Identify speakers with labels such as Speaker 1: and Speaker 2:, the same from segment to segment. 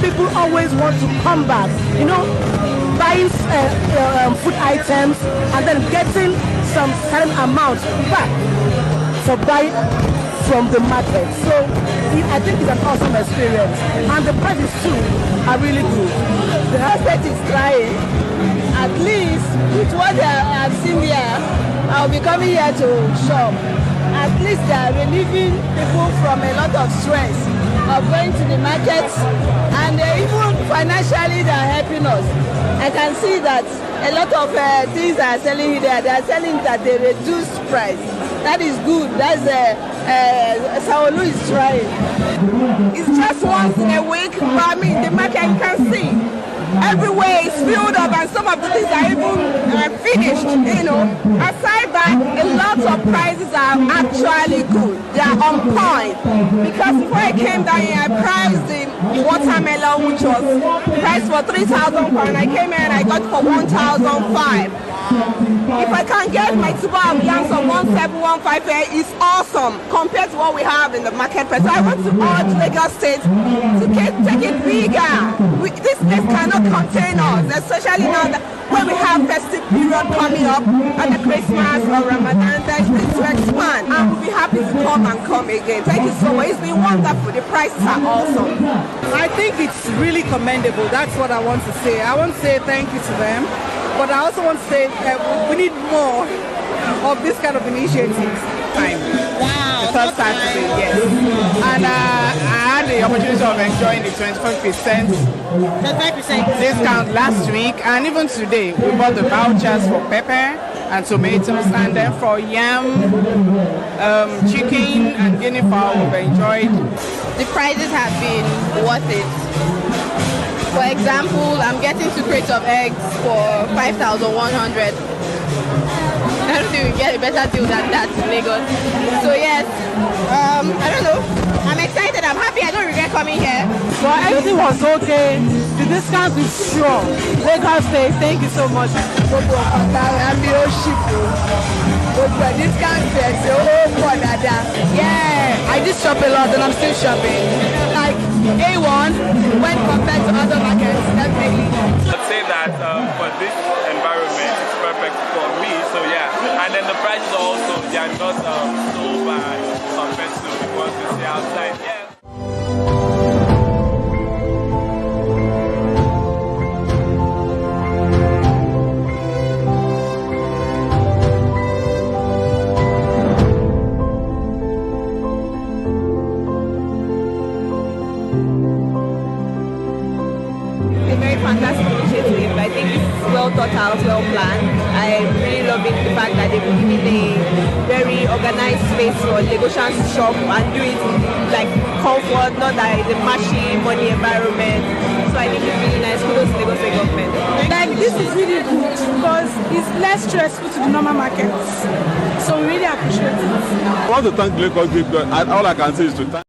Speaker 1: people always want to come back, you know, buying food items and then getting some certain amount back for buying from the market. So I think it's an awesome experience, and the prices too are really good.
Speaker 2: The market is trying. At least with what I've seen here, I'll be coming here to shop. At least they are relieving people from a lot of stress of going to the markets, and even financially they are helping us. I can see that a lot of things are selling here. They are selling that they reduce price. That is good. That's Saolu is trying.
Speaker 3: It's just once in a week, but I mean the market you can see everywhere is filled up, and some of the things are even finished, you know. Aside that, a lot of prices are actually good. They are on point. Because before I came down here, I priced the watermelon, which was priced for 3,000 pounds. I came here and I got for 1,005. If I can get my tuber of yams of 1,715 here, it's awesome compared to what we have in the market price. So I want to urge Lagos State to take it bigger. This place cannot contain us, especially now that when we have festive period coming up and the Christmas or Ramadan, there's this to expand, and we'll be happy to come and come again. Thank you so much. It's been wonderful. The prices are awesome.
Speaker 1: I think it's really commendable. That's what I want to say. I want to say thank you to them, but I also want to say we need more of this kind of initiatives.
Speaker 3: Wow.
Speaker 1: The first Saturday, yes.
Speaker 4: And I had the opportunity of enjoying the 25% discount last week, and even today we bought the vouchers for pepper and tomatoes, and then for yam, chicken and guinea fowl we've enjoyed.
Speaker 2: The prices have been worth it. For example, I'm getting 2 crates of eggs for 5,100. I don't think we get a better deal than that in Lagos. So yes, I don't know. I'm excited. I'm happy. I don't regret coming here.
Speaker 1: But everything was okay. The discount is sure. Lagos State, thank you so much. Yeah, I just shop a lot and I'm still shopping. Like A1 when compared to other markets, definitely.
Speaker 5: I'd say that for this environment, it's perfect for me. So yeah, and then the prices also, they are not so bad compared to the ones we see outside. Yeah.
Speaker 2: Fantastic initiative. I think it's well thought out, well planned. I really love the fact that they've given a very organized space for Lagosians to shop and do it like comfort, not that it's a mashy money environment. So I think it's really nice. Kudos to Lagos State government.
Speaker 6: Like this is really good because it's less stressful to the normal markets. So we really appreciate it.
Speaker 7: I want to thank Lagos because all I can say is to thank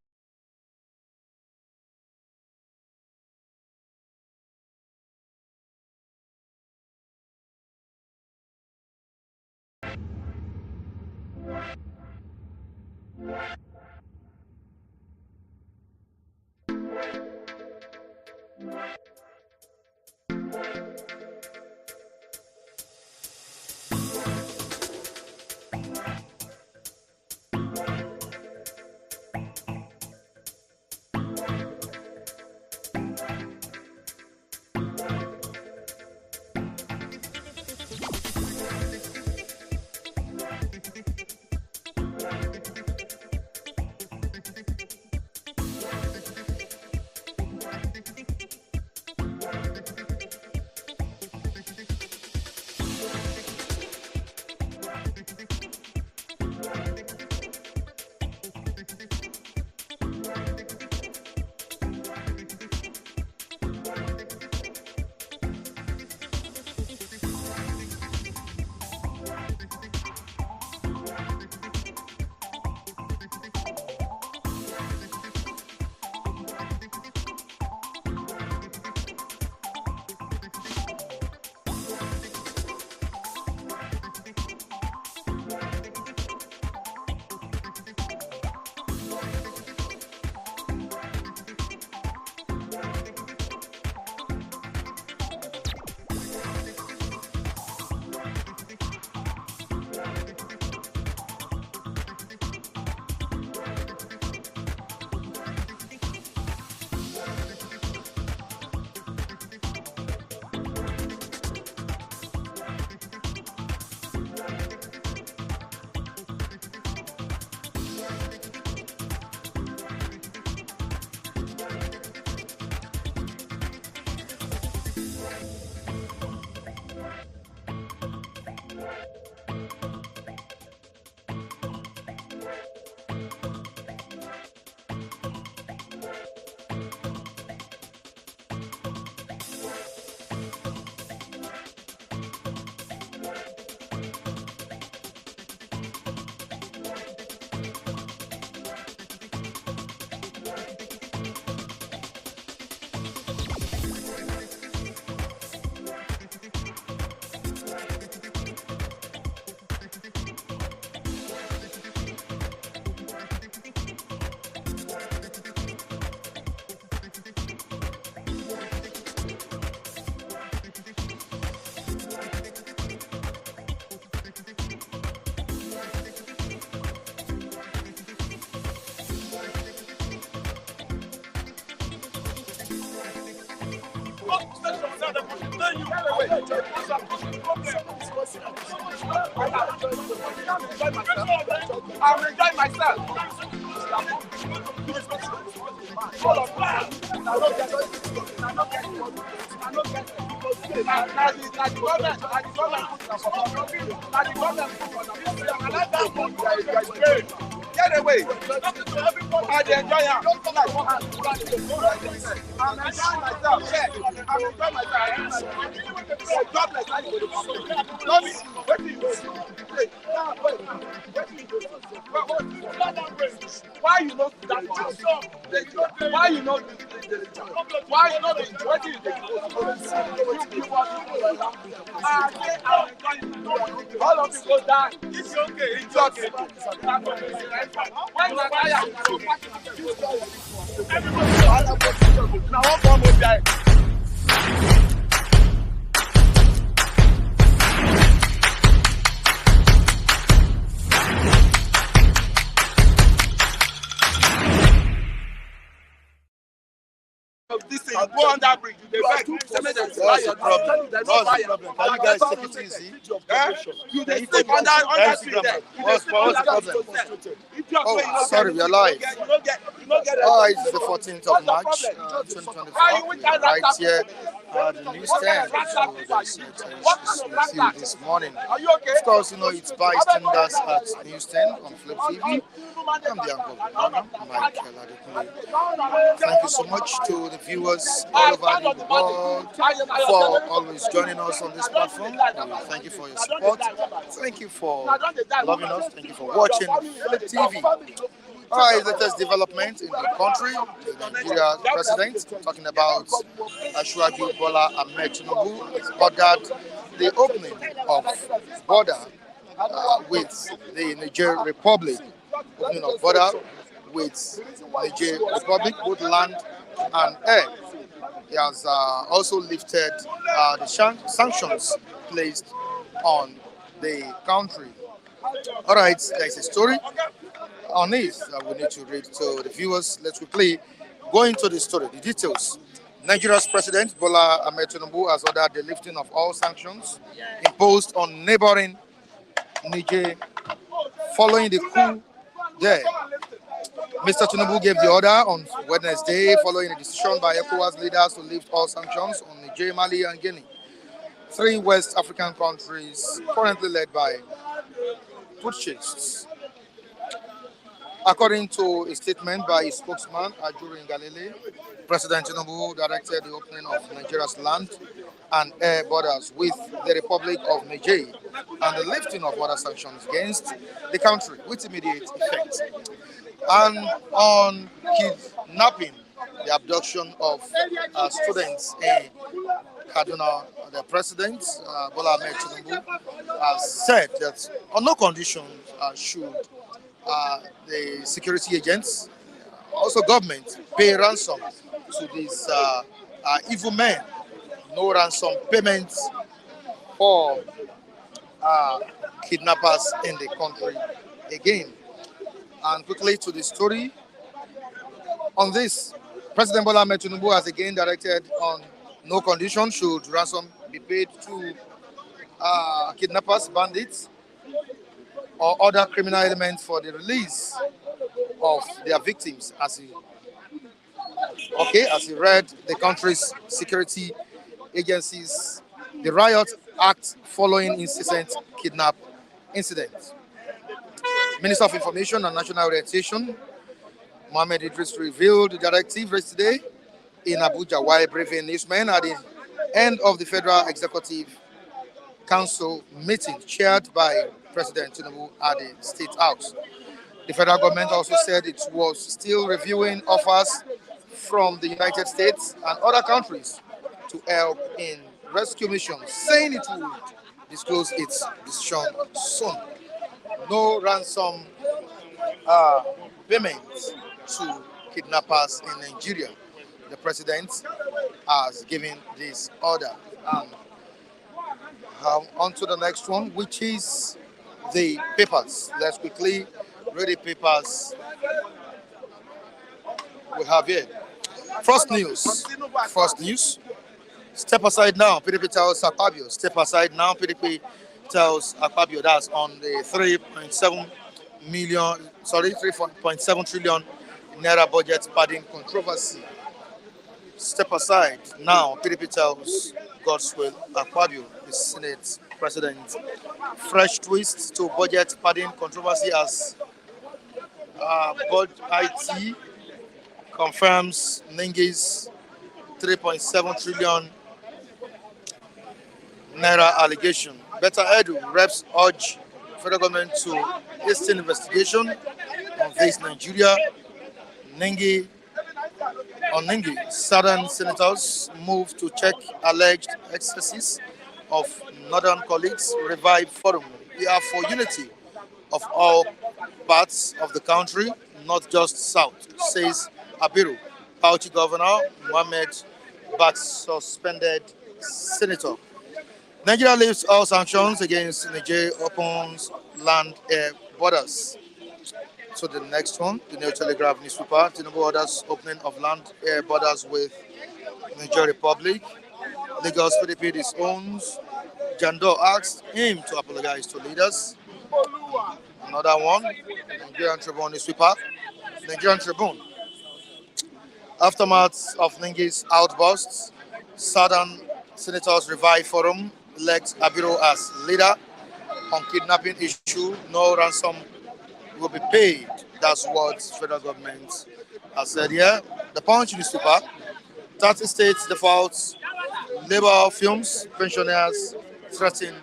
Speaker 7: I'm enjoying myself. Get away. I enjoy it. I'm enjoying myself. I'm enjoying myself. Why you not that? Why you not? Why you not? All of you go down. It's okay. It's okay. When the fire, now one bomb will die. This thing, go on that bridge. What's the problem? What's the problem? Can you guys take it easy? You step on that street there. What's the problem? Oh, sorry, we are live. It's the 14th of March, 2024. We are right here at the newsstand. So there's a this morning. Of course, you know, it's bystanders at newsstand on Flip TV. I'm the uncle of Michael Adekunle. Thank you so much to the viewers all over the world for always joining us on this platform. Thank you for your support. Thank you for loving us. Thank you for watching Flip TV. All right, latest development in the country. The Nigeria president talking about Ashwaju Bola Ahmed Tinubu has ordered the opening of border with the Niger Republic. Opening of border with Niger Republic, both land and air. He has also lifted the sanctions placed on the country. All right, there's a story on this we need to read to the viewers. Let's quickly go into the story, the details. Nigeria's President Bola Ahmed Tinubu has ordered the lifting of all sanctions imposed on neighboring Niger following the coup there. Mr. Tinubu gave the order on Wednesday following a decision by ECOWAS leaders to lift all sanctions on Niger, Mali, and Guinea, three West African countries currently led by putschists. According to a statement by his spokesman, Ajuri Ngalale, President Tinubu directed the opening of Nigeria's land and air borders with the Republic of Niger and the lifting of border sanctions against the country with immediate effect. And on kidnapping, the abduction of students in Kaduna, the President, Bola Ahmed Tinubu, has said that on no condition should the security agents, also government, pay ransom to these evil men. No ransom payments for kidnappers in the country again. And quickly to the story. On this, President Bola Ahmed Tinubu has again directed on no condition should ransom be paid to kidnappers, bandits, or other criminal elements for the release of their victims, as he read the country's security agencies, the riot act following incessant kidnap incidents. Minister of Information and National Orientation, Mohammed Idris, revealed the directive yesterday in Abuja while briefing newsmen at the end of the Federal Executive Council meeting chaired by President Tinubu at the State House. The federal government also said it was still reviewing offers from the United States and other countries to help in rescue missions, saying it would disclose its decision soon. No ransom payments to kidnappers in Nigeria. The president has given this order. On to the next one, which is the papers. Let's quickly read the papers we have here. First news. Step aside now, PDP tells Akpabio. Step aside now, PDP tells Akpabio. That's on the 3.7 trillion naira budget padding controversy. Step aside now, PDP tells Godswill Akpabio, the Senate President. Fresh twist to budget padding controversy as Bod IT confirms Nengi's 3.7 trillion naira allegation. Better Edu reps urge federal government to hasten investigation on this Nigeria. Nengi Southern senators move to check alleged excesses of northern colleagues. Revive forum. We are for unity of all parts of the country, not just south, says Abiru. Bauchi Governor Mohammed Bat suspended senator. Nigeria lifts all sanctions against Niger, opens land air borders. So the next one, the New Telegraph newspaper, Tinubu orders opening of land air borders with Niger Republic. Lagos PDP disowns. Jandor asks him to apologize to leaders. Another one, Nigerian Tribune newspaper, Nigerian Tribune. Aftermath of Nengi's outbursts, Southern Senators Revive Forum elects Abiru as leader on kidnapping issue. No ransom will be paid. That's what federal government has said here. The Punch newspaper, 30 states defaults, labor films, pensioners threaten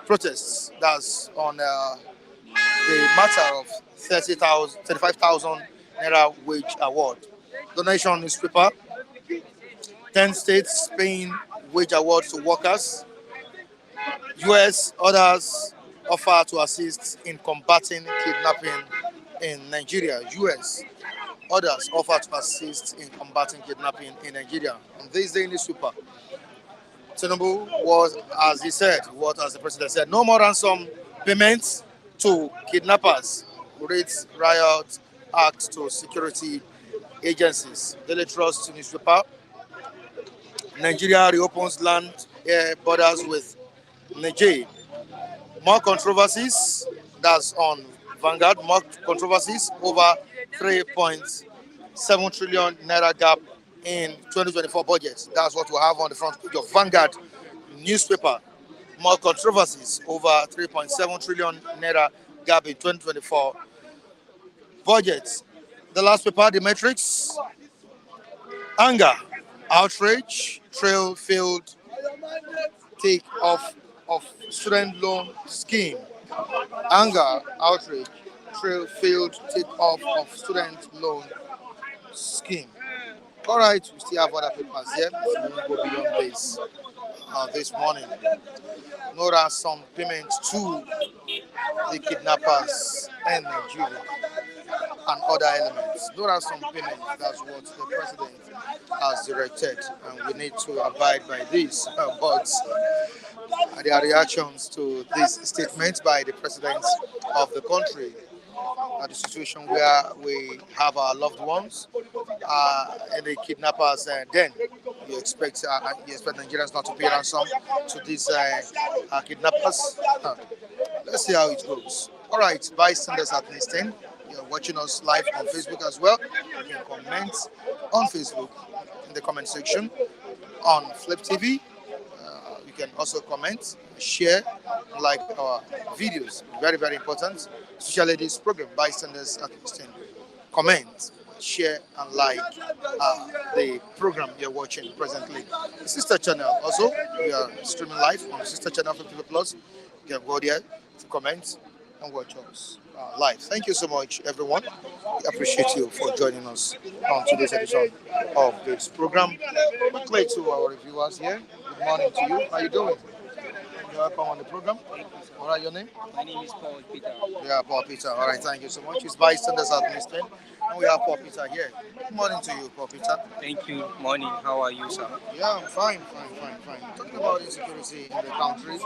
Speaker 7: protests. That's on the matter of 35,000 naira wage award. Donation newspaper, 10 states paying wage award to workers. US orders offer to assist in combating kidnapping in Nigeria. US orders offer to assist in combating kidnapping in Nigeria. On this day newspaper, Tinubu was, as he said, as the president said, no more ransom payments to kidnappers. Rates riot act to security agencies. Daily Trust newspaper, Nigeria reopens land air borders with Niger. More controversies, that's on Vanguard, more controversies over 3.7 trillion naira gap in 2024 budget. That's what we have on the front page of Vanguard newspaper. More controversies over 3.7 trillion naira gap in 2024 budget. The last paper, the Matrix, anger, outrage, trail failed take off of student loan scheme. Anger, outrage, trail failed take off of student loan scheme. All right, we still have other papers here. So we will go beyond this this morning. No ransom payment to the kidnappers in Nigeria and other elements. No ransom payment. That's what the president has directed, and we need to abide by this. But there are reactions to this statement by the president of the country. The situation where we have our loved ones and the kidnappers, then you expect Nigerians not to pay ransom to these kidnappers. Let's see how it goes. All right, bystanders at listening. You're watching us live on Facebook as well. You can comment on Facebook in the comment section on Flip TV. You can also comment, share, like our videos. Very, very important. Especially this program, bystanders at listening. Comment, share, and like the program you're watching presently. The sister channel also, we are streaming live on sister channel 50 Plus. You can go there to comment and watch us live. Thank you so much, everyone. We appreciate you for joining us on today's edition of this program. Quickly to our reviewers here. Good morning to you. How are you doing? You're welcome on the program. What are your name?
Speaker 8: My name is Paul Peter.
Speaker 7: Yeah, Paul Peter. All right, thank you so much. It's bystanders at listening. And we have Paul Peter here. Good morning to you, Paul Peter.
Speaker 8: Thank you. Morning. How are you, sir?
Speaker 7: Yeah, I'm fine. Talking about insecurity in the country,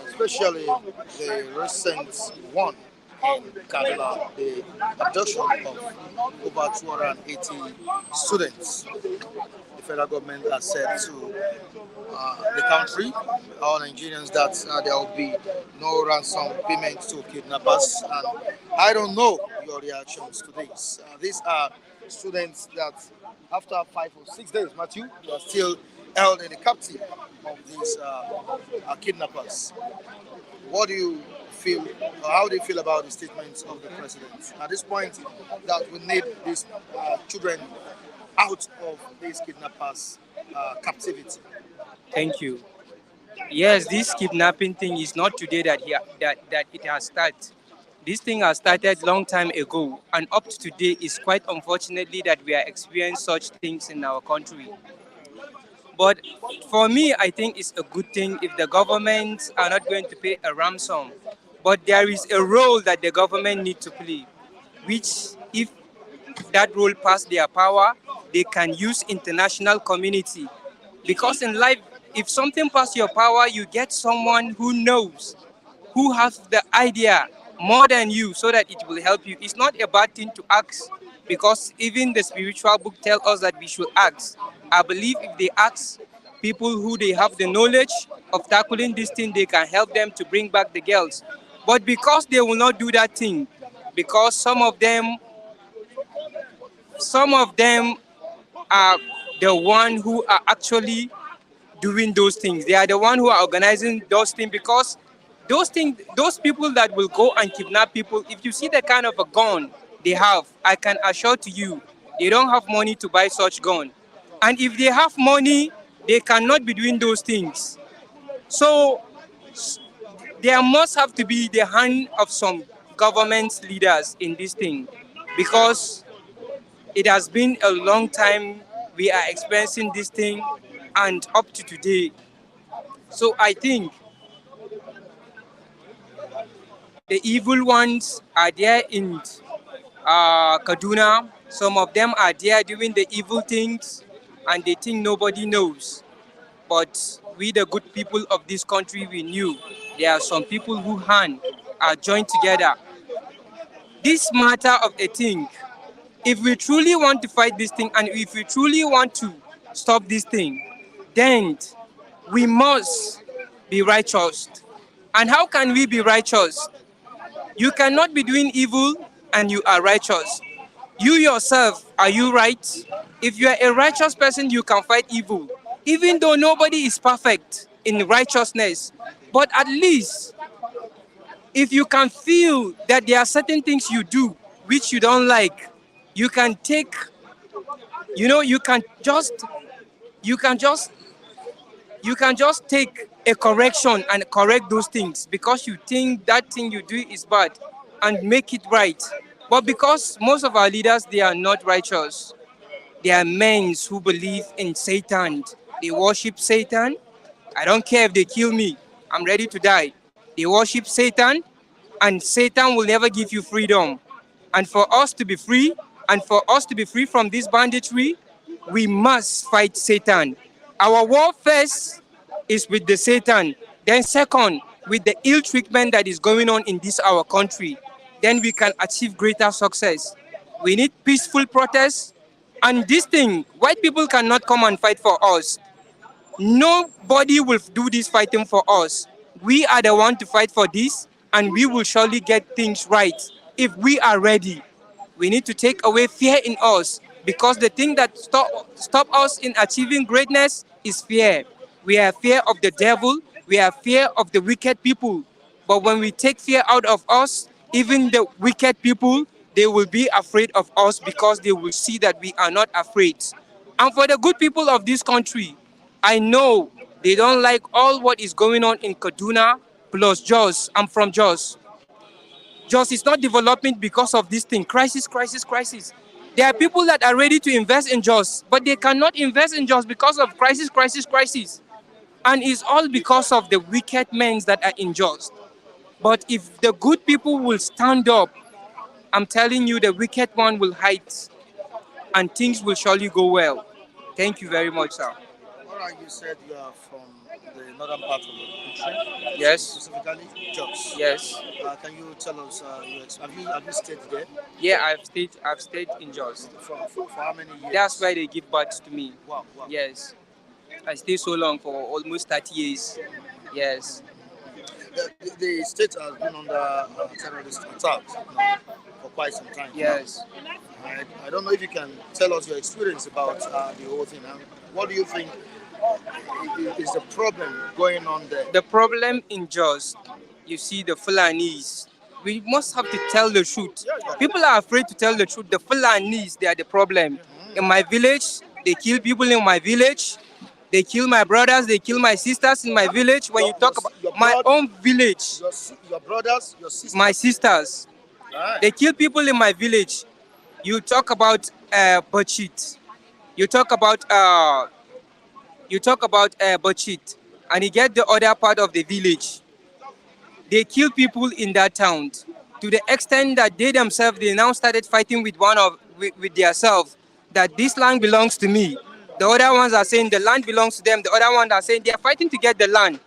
Speaker 7: especially the recent one in Kaduna, the abduction of over 280 students. the federal government has said to the country, all Nigerians, that there will be no ransom payment to kidnappers. And I don't know your reactions to this. These are students that, after 5 or 6 days, Matthew, they are still held in the captive of these kidnappers. What do you feel, or how do you feel about the statements of the president at this point that we need these children out of these kidnappers' captivity?
Speaker 8: Thank you. Yes, this kidnapping thing is not today that it has started. This thing has started long time ago, and up to today is quite unfortunately that we are experiencing such things in our country. But for me, I think it's a good thing if the government are not going to pay a ransom. But there is a role that the government need to play, which if that role pass their power, they can use international community. Because in life, if something pass your power, you get someone who knows, who has the idea more than you so that it will help you. It's not a bad thing to ask because even the spiritual book tells us that we should ask. I believe if they ask people who they have the knowledge of tackling this thing, they can help them to bring back the girls. But because they will not do that thing, because some of them are the one who are actually doing those things. They are the one who are organizing those things because those people that will go and kidnap people, if you see the kind of a gun they have, I can assure to you, they don't have money to buy such gun. And if they have money, they cannot be doing those things. So there must have to be the hand of some government leaders in this thing because it has been a long time we are experiencing this thing and up to today. So I think the evil ones are there in Kaduna. Some of them are there doing the evil things and they think nobody knows. But we, the good people of this country, we knew there are some people who hand are joined together. This matter of a thing, if we truly want to fight this thing and if we truly want to stop this thing, then we must be righteous. And how can we be righteous? You cannot be doing evil and you are righteous. You yourself, are you right? If you are a righteous person, you can fight evil. Even though nobody is perfect in righteousness, but at least if you can feel that there are certain things you do which you don't like, you can take, you can just take a correction and correct those things because you think that thing you do is bad and make it right. But because most of our leaders, they are not righteous. They are men who believe in Satan. They worship Satan. I don't care if they kill me. I'm ready to die. They worship Satan, and Satan will never give you freedom. And for us to be free, and for us to be free from this banditry, we must fight Satan. Our war first is with the Satan. Then second, with the ill treatment that is going on in this our country. Then we can achieve greater success. We need peaceful protests. And this thing, white people cannot come and fight for us. Nobody will do this fighting for us. We are the one to fight for this, and we will surely get things right if we are ready. We need to take away fear in us because the thing that stop us in achieving greatness is fear. We have fear of the devil. We have fear of the wicked people. But when we take fear out of us, even the wicked people, they will be afraid of us because they will see that we are not afraid. And for the good people of this country, I know they don't like all what is going on in Kaduna plus Jos. I'm from Jos. Jos is not developing because of this thing. Crisis, crisis, crisis. There are people that are ready to invest in Jos, but they cannot invest in Jos because of crisis, crisis, crisis. And it's all because of the wicked men that are in Jos. But if the good people will stand up, I'm telling you, the wicked one will hide and things will surely go well. Thank you very much, sir.
Speaker 7: All right, you said you are from the northern part of the country.
Speaker 8: Yes.
Speaker 7: Specifically, Jos.
Speaker 8: Yes.
Speaker 7: Can you tell us? Have you stayed there?
Speaker 8: Yeah, I've stayed in Jos.
Speaker 7: For how many years?
Speaker 8: That's why they give birth to me.
Speaker 7: Wow, wow.
Speaker 8: Yes. I stayed so long for almost 30 years. Yes.
Speaker 7: The state has been under terrorist attacks for quite some time.
Speaker 8: Yes.
Speaker 7: I don't know if you can tell us your experience about the whole thing. What do you think is the problem going on there?
Speaker 8: The problem in Jos, you see the Fulanis. We must have to tell the truth. People are afraid to tell the truth. The Fulanis, they are the problem. In my village, they kill people in my village. They kill my brothers, they kill my sisters in my village. When you talk about my own village,
Speaker 7: your brothers, your sisters,
Speaker 8: my sisters, they kill people in my village. You talk about Bachit. You talk about Bachit, and you get the other part of the village. They kill people in that town to the extent that they themselves, they now started fighting with with themselves that this land belongs to me. The other ones are saying the land belongs to them. The other ones are saying they are fighting to get the land.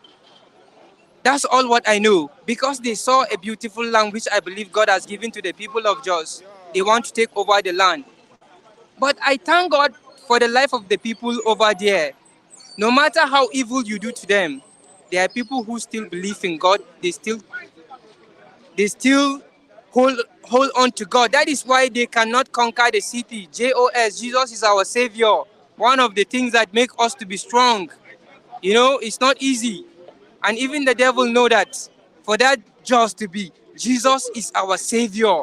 Speaker 8: That's all what I know. Because they saw a beautiful land which I believe God has given to the people of Jos. They want to take over the land. But I thank God for the life of the people over there. No matter how evil you do to them, there are people who still believe in God. They still hold on to God. That is why they cannot conquer the city. JOS, Jesus is our savior. One of the things that make us to be strong. You know, it's not easy. And even the devil know that. For that just to be, Jesus is our savior.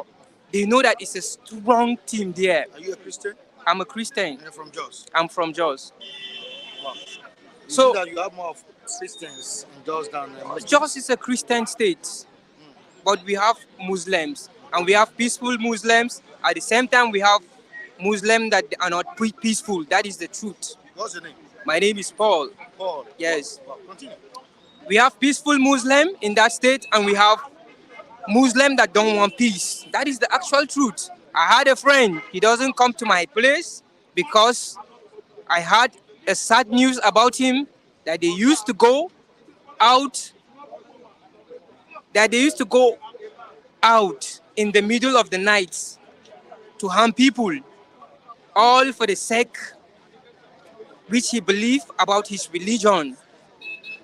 Speaker 8: They know that it's a strong team there.
Speaker 7: Are you a Christian?
Speaker 8: I'm a Christian.
Speaker 7: And you're from Jos?
Speaker 8: I'm from Jos.
Speaker 7: Wow.
Speaker 8: So
Speaker 7: that you have more of Christians in Jos than Muslims?
Speaker 8: Jos is a Christian state. But we have Muslims. And we have peaceful Muslims. At the same time, we have Muslims that are not peaceful. That is the truth.
Speaker 7: What's your name?
Speaker 8: My name is Paul.
Speaker 7: Paul.
Speaker 8: Yes.
Speaker 7: Wow. Continue.
Speaker 8: We have peaceful Muslim in that state, and we have Muslim that don't want peace. That is the actual truth. I had a friend. He doesn't come to my place because I had a sad news about him that they used to go out. In the middle of the night to harm people, all for the sake which he believed about his religion,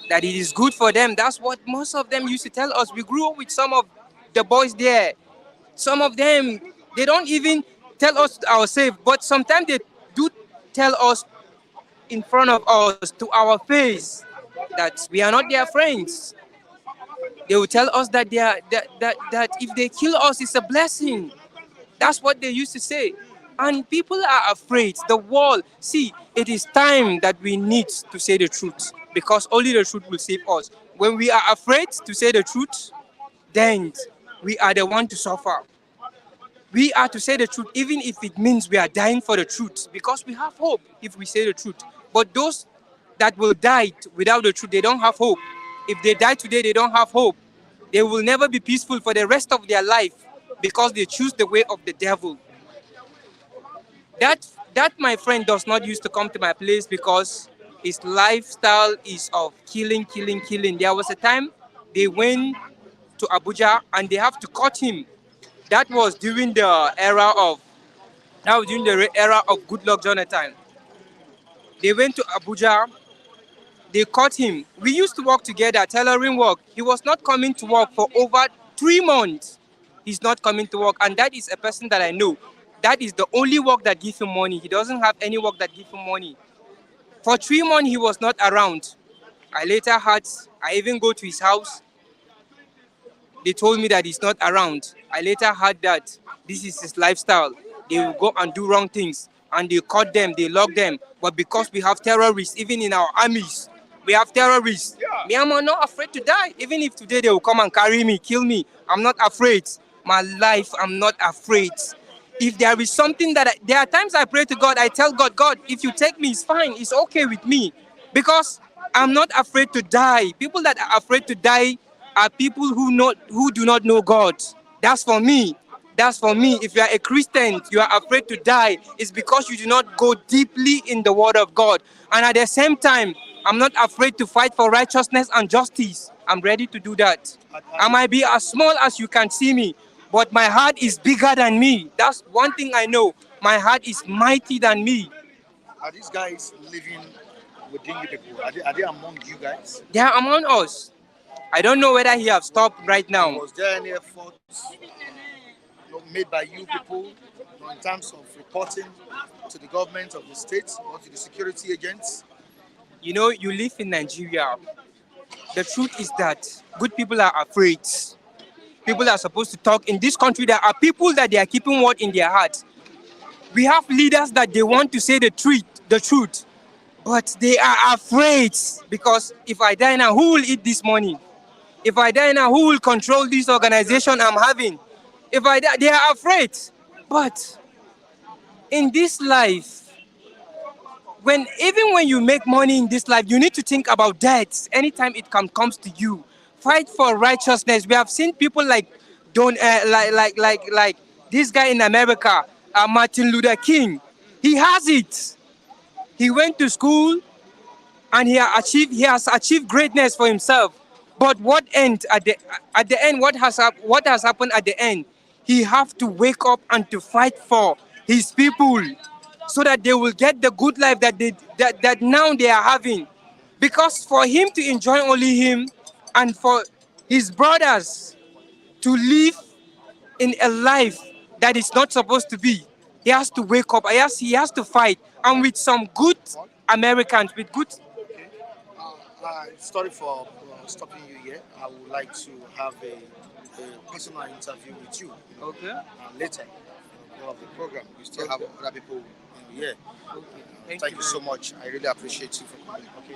Speaker 8: that it is good for them. That's what most of them used to tell us. We grew up with some of the boys there. Some of them, they don't even tell us ourselves, but sometimes they do tell us in front of us, to our face, that we are not their friends. They will tell us that that if they kill us, it's a blessing. That's what they used to say. And people are afraid. The world, see, it is time that we need to say the truth, because only the truth will save us. When we are afraid to say the truth, then we are the one to suffer. We are to say the truth, even if it means we are dying for the truth, because we have hope if we say the truth. But those that will die without the truth, they don't have hope. If they die today, they don't have hope. They will never be peaceful for the rest of their life because they choose the way of the devil. That my friend does not used to come to my place because his lifestyle is of killing. There was a time they went to Abuja and they have to cut him. That was during the era of Goodluck Jonathan. They went to Abuja. They caught him. We used to work together, tailoring work. He was not coming to work for over 3 months. He's not coming to work. And that is a person that I know. That is the only work that gives him money. He doesn't have any work that gives him money. For 3 months, he was not around. I even go to his house. They told me that he's not around. I later heard that this is his lifestyle. They will go and do wrong things. And they caught them, they lock them. But because we have terrorists, even in our armies, we have terrorists. Me, I'm not afraid to die. Even if today they will come and carry me, kill me, I'm not afraid. My life, I'm not afraid. If there is something there are times I pray to God, I tell God, God, if you take me, it's fine, it's okay with me. Because I'm not afraid to die. People that are afraid to die are people who do not know God. That's for me. That's for me. If you are a Christian, you are afraid to die, it's because you do not go deeply in the word of God. And at the same time, I'm not afraid to fight for righteousness and justice. I'm ready to do that. I might be as small as you can see me, but my heart is bigger than me. That's one thing I know. My heart is mighty than me.
Speaker 7: Are these guys living within you people? Are they among you guys?
Speaker 8: They are among us. I don't know whether he have stopped right now.
Speaker 7: Was there any efforts made by you people in terms of reporting to the government of the state or to the security agents?
Speaker 8: You know, you live in Nigeria. The truth is that good people are afraid. People are supposed to talk. In this country, there are people that they are keeping what in their heart. We have leaders that they want to say the truth, but they are afraid because if I die now, who will eat this money? If I die now, who will control this organization I'm having? If I die, they are afraid. But in this life, even when you make money in this life, you need to think about death anytime it comes to you. Fight for righteousness. We have seen people like like this guy in America, Martin Luther King. He has it. He went to school and he has achieved greatness for himself. But what end at the end? What has happened at the end? He have to wake up and to fight for his people, so that they will get the good life that now they are having. Because for him to enjoy only him, and for his brothers to live in a life that is not supposed to be, he has to wake up. He has to fight, and with some good Americans, with good.
Speaker 7: Sorry for stopping you here. I would like to have a personal interview with you.
Speaker 8: Okay.
Speaker 7: Later of the program. We still have other people here.
Speaker 8: Okay.
Speaker 7: Thank you so much. I really appreciate you for coming. Okay.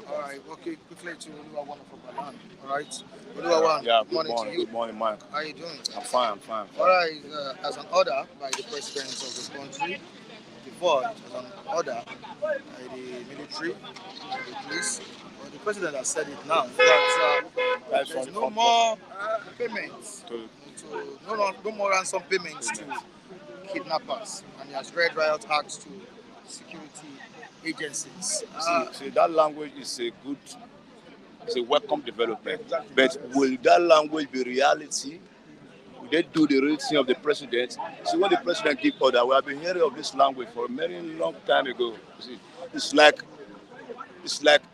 Speaker 7: All right. Okay. Quickly to Oluwawan of Obalan. All right. Oluwawan.
Speaker 9: Yeah.
Speaker 7: Good morning to you.
Speaker 9: Good morning, Mike.
Speaker 7: How are you doing?
Speaker 9: I'm fine.
Speaker 7: All right. As an order by the president of the country, the board, as an order by the military, the police, the president has said it now that there's no more payments, no more ransom payments to kidnappers, and he has read riot acts to security agencies.
Speaker 9: See, that language is it's a welcome development. But will that language be reality? Will they do the real thing of the president? See, when the president gives order, we have been hearing of this language for a very long time ago. See, it's like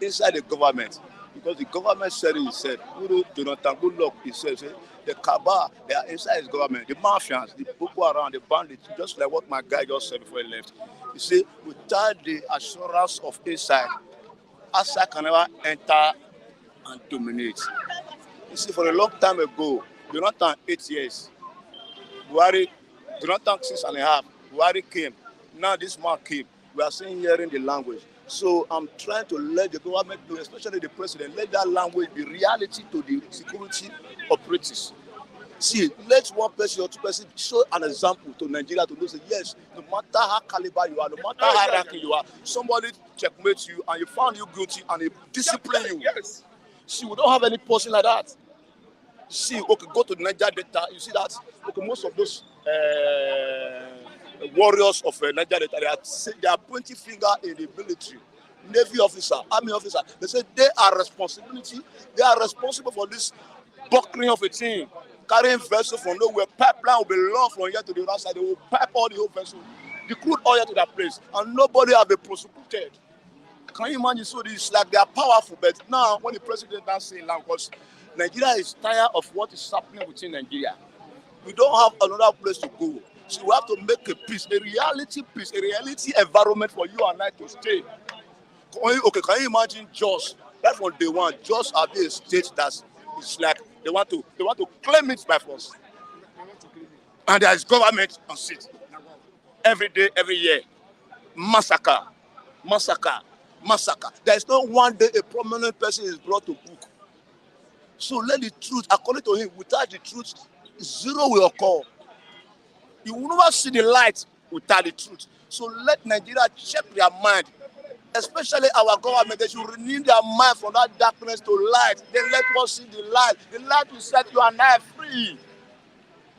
Speaker 9: inside the government, because the government said it. He said, Jonathan, good luck. He said, the Kaaba, they are inside his government. The mafians, the Boko Haram, the bandits, just like what my guy just said before he left. You see, without the assurance of inside can never enter and dominate. You see, for a long time ago, Jonathan 8 years, Jonathan 6.5, Buhari came. Now this man came. We are saying hearing the language. So I'm trying to let the government know, especially the president, let that language be reality to the security operatives. See, let one person or two persons show an example to Nigeria to know that yes, no matter how caliber you are, no matter how ranking you are, somebody checkmates you and you found you guilty and they discipline you. Yes. See, we don't have any person like that. See, okay, go to the Niger Delta, you see that okay, most of those warriors of Niger Delta, they are pointing finger in the military, Navy officer, Army officer. They say they are responsible for this buckling of a team, carrying vessel from nowhere. Pipeline will be long from here to the other side. They will pipe all the whole vessel, the crude oil to that place, and nobody have been prosecuted. Can you imagine? So it's like they are powerful, but now when the president is saying now, because Nigeria is tired of what is happening within Nigeria, we don't have another place to go. So we have to make a peace, a reality environment for you and I to stay. Okay, can you imagine Jos? That's what they want. Jos are a state that's it's like they want to claim it by force. And there is government on seat. Every day, every year. Massacre. There is not one day a prominent person is brought to book. So let the truth, according to him, without the truth, zero will occur. You will never see the light without the truth. So let Nigeria check their mind, especially our government. They should renew their mind from that darkness to light. Then let us see the light. The light will set you and I free.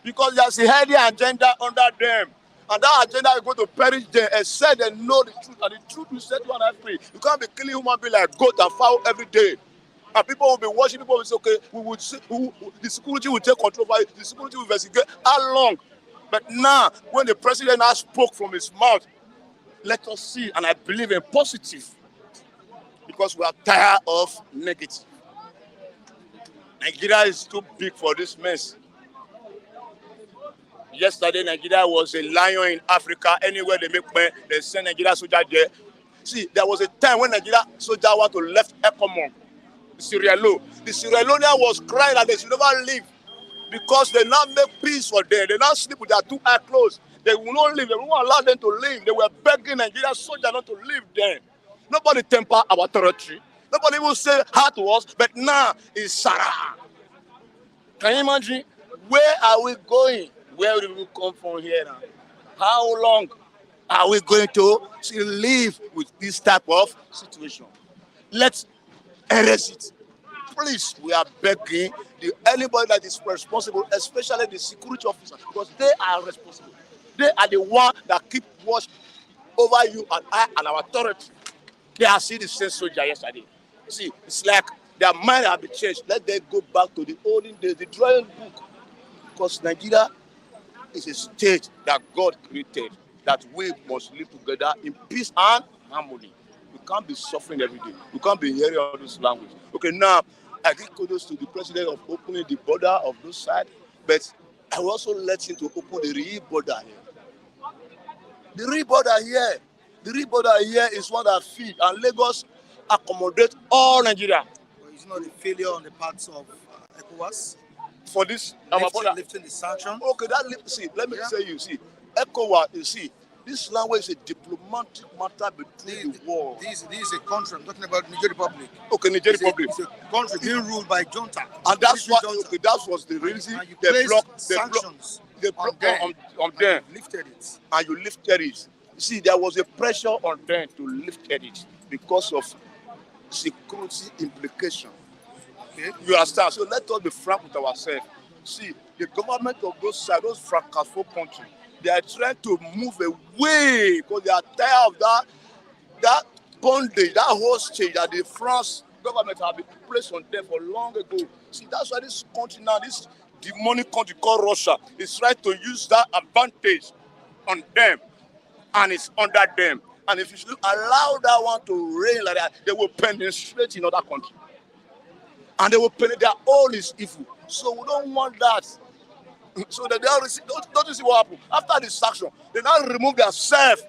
Speaker 9: because there's a hidden agenda under them. And that agenda is going to perish them except they know the truth. And the truth will set you and I free. You can't be killing human beings like goat and fowl every day. And people will be watching, people will say, okay, the security will take control of it, the security will investigate. How long? But now, when the president has spoke from his mouth, let us see, and I believe in positive, because we are tired of negative. Nigeria is too big for this mess. Yesterday, Nigeria was a lion in Africa. Anywhere they make money, they send Nigeria soldier there. See, there was a time when Nigeria soldier want to left Ecomonk, Sierra Leone. The Sierra Leonean was crying that they should never leave because they now make peace for them. They now sleep with their two eyes closed. They will not leave. They will not allow them to leave. They were begging Nigeria soldier not to leave them. Nobody temper our territory. Nobody will say hi to us. But now it's Sarah. Can you imagine? Where are we going? Where did we come from here now? How long are we going to live with this type of situation? Let's erase it. Please, we are begging anybody that is responsible, especially the security officers, because they are responsible. They are the one that keep watch over you and I and our authority. They are seeing the same soldier yesterday. See, it's like their mind have been changed. Let them go back to the olden days, the drawing book. Because Nigeria is a state that God created, that we must live together in peace and harmony. We can't be suffering every day. We can't be hearing all this language. Okay, now, I give kudos to the president of opening the border of those sides, but I will also let him to open the real border here. The real border here is one that feeds, and Lagos accommodate all Nigeria.
Speaker 7: Well, it's not a failure on the parts of ECOWAS
Speaker 9: for this
Speaker 7: lifting the sanction.
Speaker 9: Okay, let me say ECOWAS, you see, this language is a diplomatic matter between the world.
Speaker 7: This is a country, I'm talking about Niger Republic.
Speaker 9: Okay, Niger Republic.
Speaker 7: It's a country being ruled by junta.
Speaker 9: And that's what, okay, that was the reason
Speaker 7: they blocked sanctions on them.
Speaker 9: You
Speaker 7: lifted it.
Speaker 9: And you lifted it. You see, there was a pressure on them to lift it because of security implication. Okay? You understand? So let us be frank with ourselves. See, the government of those francophone countries, they are trying to move away because they are tired of that bondage, that hostage that the France government have been placed on them for long ago. See, that's why this country now, this demonic country called Russia, is trying to use that advantage on them, and it's under them. And if you should allow that one to reign like that, they will penetrate in other countries. And they will penetrate, their own is evil. So we don't want that. So that they are, don't you see what happened? After this sanction, they now remove their self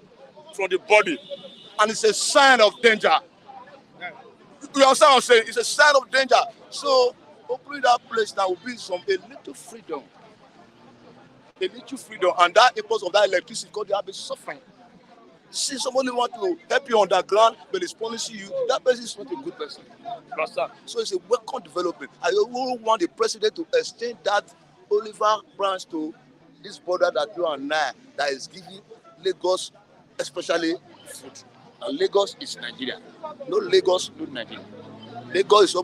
Speaker 9: from the body. And it's a sign of danger. You understand what I'm saying? It's a sign of danger. So opening that place now will be a little freedom. A little freedom. And that because of that electricity, because they have been suffering. See, somebody want to help you underground, but it's punishing you. That person is not a good person. Understand? So it's a welcome development. I really want the president to extend that Oliver branch to this border that you and I, that is giving Lagos, especially food. And Lagos is Nigeria. No Lagos, no Nigeria. Lagos is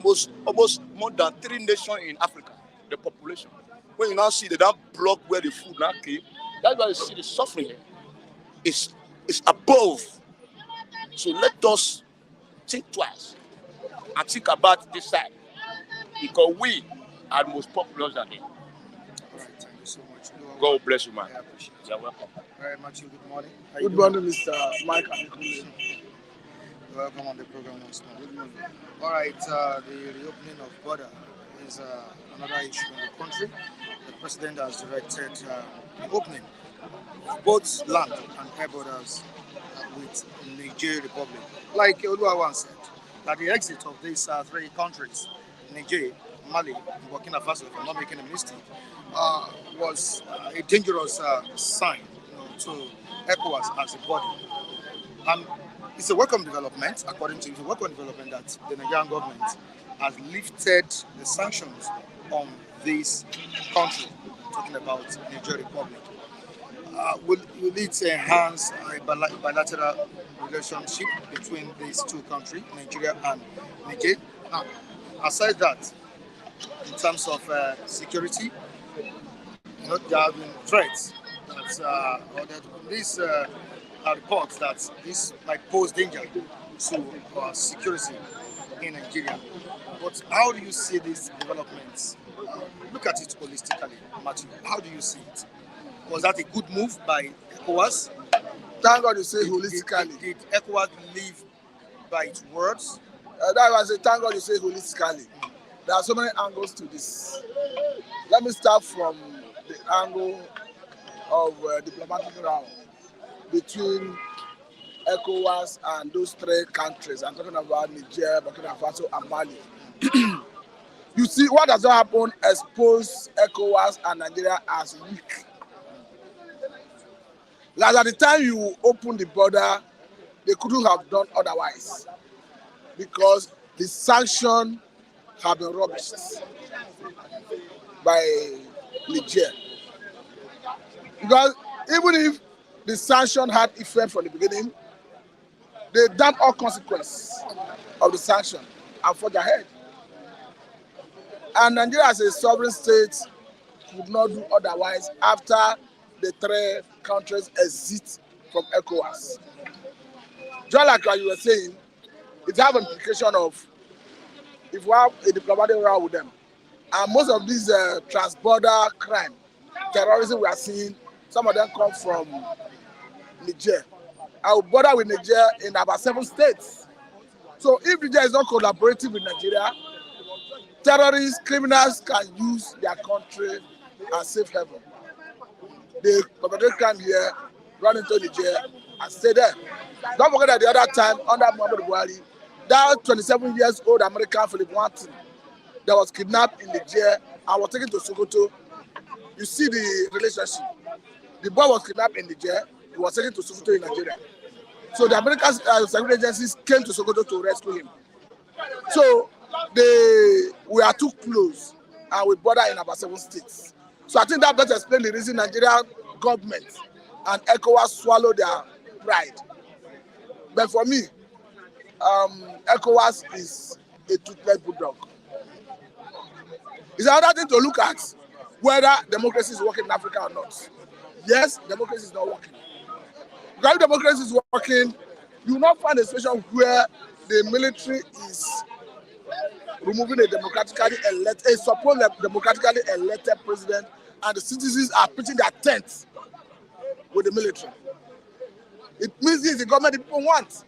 Speaker 9: almost more than 3 nations in Africa, the population. When you now see they don't block where the food now came, that's why you see the suffering here. It's above. So let us think twice and think about this side, because we are the most populous than them.
Speaker 7: Thank you so much.
Speaker 9: God bless you, man.
Speaker 7: I appreciate it.
Speaker 9: You're welcome.
Speaker 7: Very much. Good morning.
Speaker 10: Good morning, Mr. Mike.
Speaker 7: Welcome on the program once more. Good morning. All right, the reopening of border is another issue in the country. The president has directed the opening of both land and air borders with Niger Republic. Like Oluwawan said, that the exit of these 3 countries, Niger, Mali, and Burkina Faso, if I'm not making a mistake, was a dangerous sign to ECOWAS as a body. And it's a welcome development, according to the welcome development that the Nigerian government has lifted the sanctions on this country, talking about Niger Republic. Will it enhance a bilateral relationship between these 2 countries, Nigeria and Niger? Now, aside that, in terms of security, there have been threats that, or that these reports that this might pose danger to security in Nigeria. But how do you see these developments? Look at it holistically, Matthew. How do you see it? Was that a good move by ECOWAS?
Speaker 10: Thank God you say holistically.
Speaker 7: Did ECOWAS live by its words?
Speaker 10: That was a thank God you say holistically. There are so many angles to this. Let me start from the angle of diplomatic round between ECOWAS and those three countries. I'm talking about Niger, Burkina Faso, and Mali. You see, what has not happened exposed ECOWAS and Nigeria as weak. Like at the time you open the border, they couldn't have done otherwise because the sanction have been rubbished by Niger. Because even if the sanction had effect from the beginning, they dumped all consequences of the sanction and forged ahead. And Nigeria as a sovereign state could not do otherwise after the three countries exit from ECOWAS. Just like you were saying, it has an implication of if we have a diplomatic row with them. And most of these trans-border crime, terrorism we are seeing, some of them come from Niger. I will border with Niger in about 7 states. So if Niger is not collaborating with Nigeria, terrorists, criminals can use their country as safe haven. They perpetrate crime here, run into Niger, and stay there. Don't forget that the other time, under Muhammadu Buhari, that 27-year-old American Philip Martin that was kidnapped in Niger and was taken to Sokoto. You see the relationship. The boy was kidnapped in Niger, he was taken to Sokoto in Nigeria. So the American security agencies came to Sokoto to rescue him. So we are too close and we border in about 7 states. So I think that better explain the reason Nigerian government and ECOWAS swallow their pride. But for me, ECOWAS is a toothless bulldog. It's another thing to look at whether democracy is working in Africa or not. Yes, democracy is not working. Because if democracy is working, you will not find a situation where the military is removing a supposed democratically elected president, and the citizens are pitching their tents with the military. It means this is the government the people want.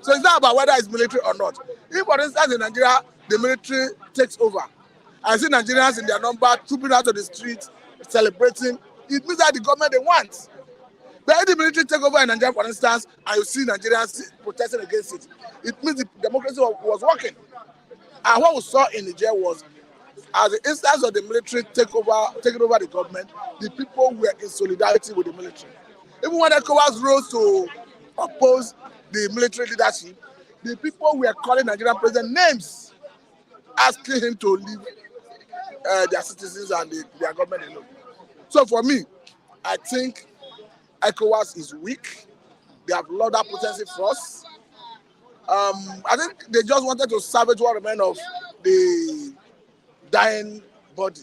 Speaker 10: So it's not about whether it's military or not. If, for instance, in Nigeria, the military takes over, I see Nigerians in their number trooping out of the streets, celebrating, it means that the government they want. But if the military take over in Nigeria, for instance, and you see Nigerians protesting against it, it means the democracy was working. And what we saw in Niger was, as the instance of the military taking over the government, the people were in solidarity with the military. Even when ECOWAS rose to oppose the military leadership, the people were calling Nigerian president names, asking him to leave their citizens and their government alone. So for me, I think ECOWAS is weak. They have lost that potency for us. I think they just wanted to salvage what remained of the dying body.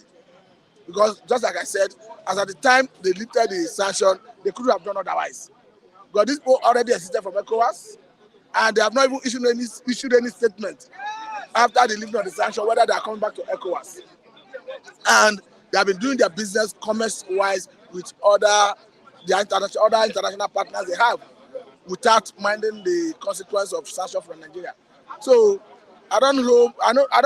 Speaker 10: Because just like I said, as at the time they lifted the sanction, they couldn't have done otherwise. Because these people already existed from ECOWAS, and they have not even issued any statement after the lifting of the sanction, whether they are coming back to ECOWAS. And they have been doing their business commerce-wise with other international partners they have, without minding the consequence of sanction from Nigeria. So I don't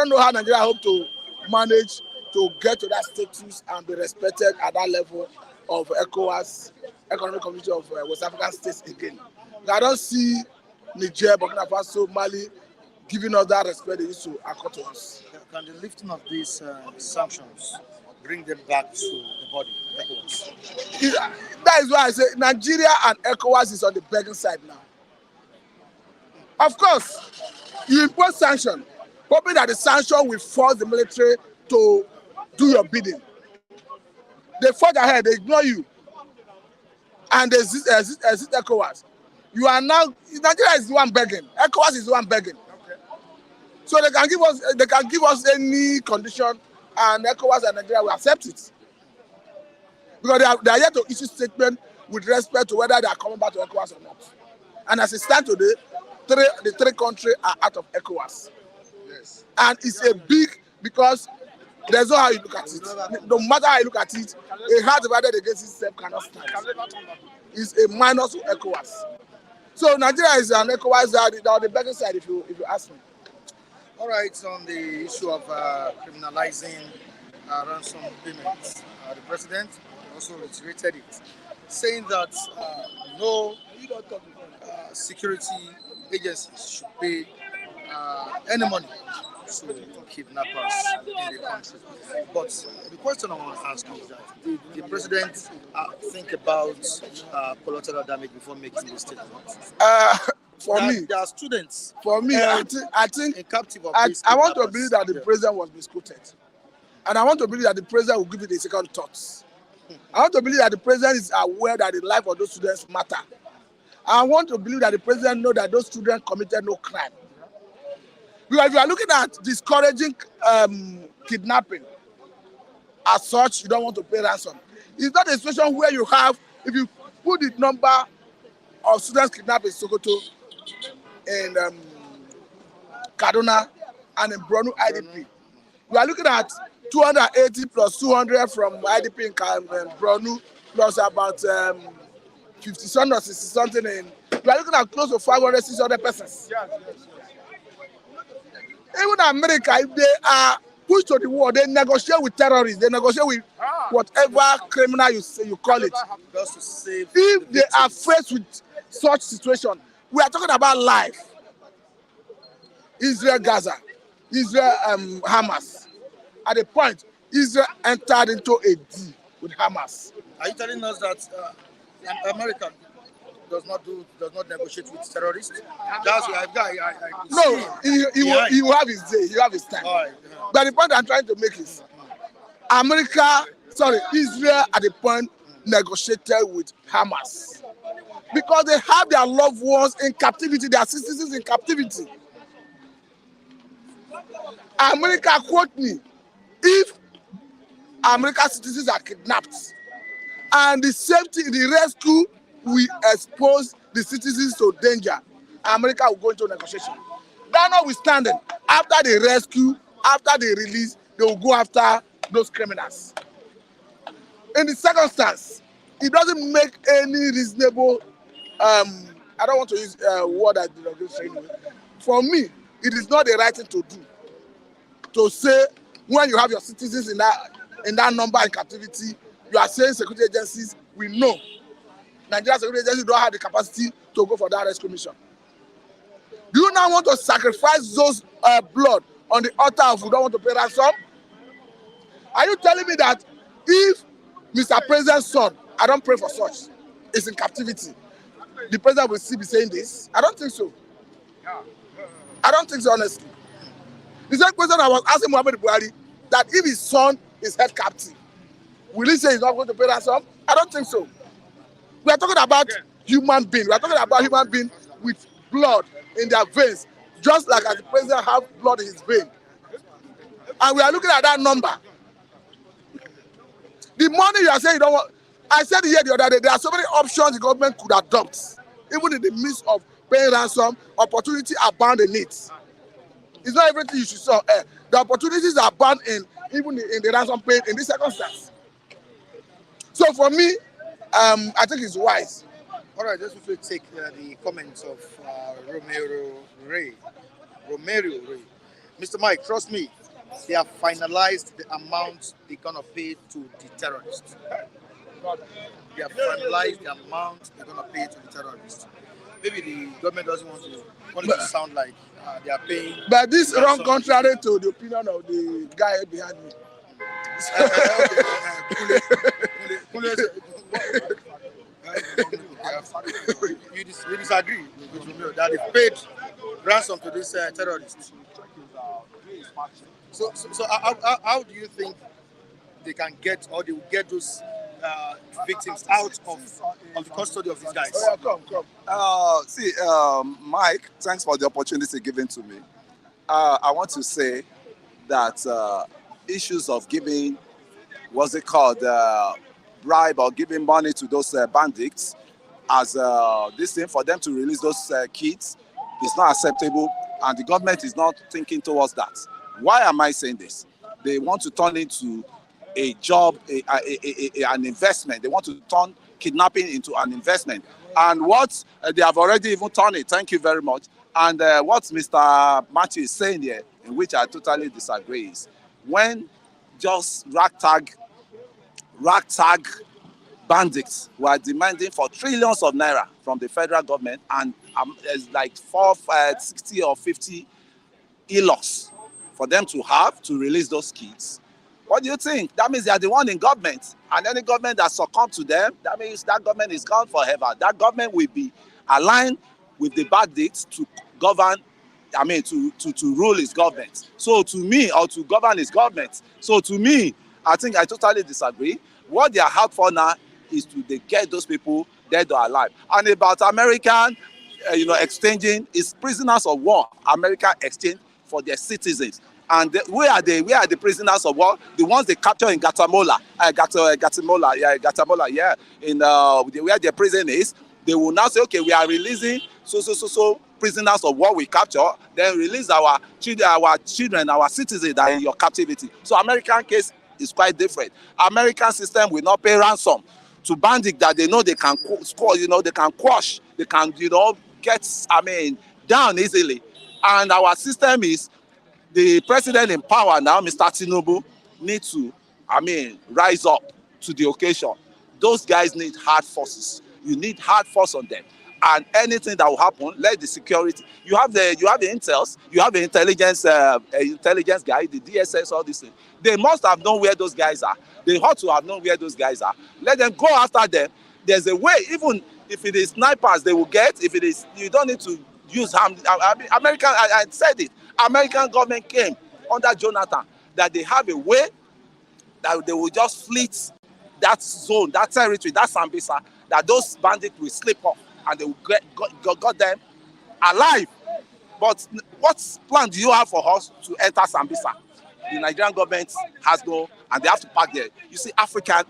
Speaker 10: know how Nigeria hope to manage to get to that status and be respected at that level of ECOWAS, Economic Community of West African States again. I don't see Niger, Burkina Faso, Mali giving us that respect they used to accord to us.
Speaker 7: Can the lifting of these sanctions bring them back to the body of ECOWAS?
Speaker 10: That is why I say Nigeria and ECOWAS is on the begging side now. Of course, you impose sanction, hoping that the sanction will force the military to do your bidding. They forge ahead, they ignore you, and they exit ECOWAS. You are now, Nigeria is the one begging, ECOWAS is the one begging. Okay. So they can give us any condition, and ECOWAS and Nigeria will accept it. Because they are yet to issue statement with respect to whether they are coming back to ECOWAS or not. And as it stands today, the three countries are out of ECOWAS. Yes. And it's a big, because there's no how you look at it. No matter how you look at it, a heart divided against itself cannot stand. It's a minus to ECOWAS. So Nigeria is an ECOWAS on the better side, if you ask me.
Speaker 11: All right, on the issue of criminalizing ransom payments, the president also reiterated it, saying that no security agencies should pay any money to kidnappers in the country. But the question I want to ask is that did the president think about collateral damage before making this statement?
Speaker 10: For me,
Speaker 11: there are students.
Speaker 10: For me, I think
Speaker 11: in captive of
Speaker 10: I want to believe that the president was misquoted, and I want to believe that the president will give it a second thought. I want to believe that the president is aware that the life of those students matter. I want to believe that the president knows that those students committed no crime. Because if you are looking at discouraging kidnapping as such, you don't want to pay ransom. It's not a situation where you have, if you put the number of students kidnapped in Sokoto, in Kaduna, and in Borno IDP, we are looking at 280 plus 200 from IDP in Borno, plus about 50-something or 60-something in. We are looking at close to 500, 600 persons. Even America, if they are pushed to the war, they negotiate with terrorists, they negotiate with whatever criminal you call it. If they are faced with such situation, we are talking about life. Israel, Gaza, Israel, Hamas. At a point, Israel entered into a deal with Hamas.
Speaker 11: Are you telling us that America does not negotiate with terrorists? That's why
Speaker 10: no, he will have his day, he will have his time. Right. But the point I'm trying to make is, Israel at the point negotiated with Hamas because they have their loved ones in captivity, their citizens in captivity. America, quote me, if American citizens are kidnapped and the safety, the rescue will expose the citizens to danger, America will go into negotiation. That notwithstanding, after the rescue, after the release, they will go after those criminals. In the circumstance, it doesn't make any reasonable, I don't want to use a word that you're saying. For me, it is not the right thing to do. To say, when you have your citizens in that number in captivity, you are saying security agencies, we know Nigerian security agencies don't have the capacity to go for that rescue mission. Do you now want to sacrifice those blood on the altar of who don't want to pay ransom? Are you telling me that if Mr. President's son, I don't pray for such, is in captivity, the president will still be saying this? I don't think so. I don't think so, honestly. The same question I was asking Muhammad Buhari, that if his son is held captive, will he say he's not going to pay ransom? I don't think so. We are talking about human beings. We are talking about human beings with blood in their veins, just like as the president has blood in his vein. And we are looking at that number. The money you are saying you don't want, I said here the other day, there are so many options the government could adopt, even in the midst of paying ransom. Opportunity abound in it. It's not everything you should saw. The opportunities are bound even in the ransom paying in this circumstance. So for me, I think it's wise.
Speaker 11: All right, let's quickly take the comments of Romero Ray. Mr. Mike, trust me, they have finalized the amount they're going to pay to the terrorists. They have finalized the amount they're going to pay to the terrorists. Maybe the government doesn't want it to sound like they are paying.
Speaker 10: But this is wrong contrary to the opinion of the guy behind me.
Speaker 11: You disagree that they paid ransom to these terrorists. So how do you think they can get, or they will get those victims out of the custody of these guys?
Speaker 12: Mike, thanks for the opportunity given to me. I want to say that issues of giving, what's it called, bribe or giving money to those bandits as this thing for them to release those kids is not acceptable, and the government is not thinking towards that. Why am I saying this? They want to turn into a job, an investment. They want to turn kidnapping into an investment. And what they have already even turned it. Thank you very much. And what Mr. Matthew is saying here, in which I totally disagree, is when just ragtag bandits were demanding for trillions of naira from the federal government, and there's like 60 or 50 e-locks for them to have to release those kids. What do you think? That means they are the one in government, and any government that succumb to them, that means that government is gone forever. That government will be aligned with the bandits to govern, to rule his government. So to me, or to govern his government. So to me, I think I totally disagree. What they are out for now is to get those people dead or alive. And about American, exchanging is prisoners of war. America exchange for their citizens. And where are they? Where are the prisoners of war? The ones they capture in Guatemala, in where their prison is. They will now say, okay, we are releasing so prisoners of war we capture, then release our children, our citizens that are in your captivity. So American case is quite different. American system will not pay ransom to bandits that they know they can score, they can quash, they can, get, down easily. And our system is the president in power now, Mr. Tinubu, needs to, rise up to the occasion. Those guys need hard forces. You need hard force on them. And anything that will happen, let the security. You have the intels, you have the intelligence guy, the DSS, all these things. They must have known where those guys are. They ought to have known where those guys are. Let them go after them. There's a way, even if it is snipers, they will get. If it is, you don't need to use harm. American, I said it. American government came under Jonathan that they have a way that they will just fleet that zone, that territory, that Sambisa, that those bandits will slip off and they will got them alive. But what plan do you have for us to enter Sambisa? The Nigerian government has no, and they have to park there. You see, African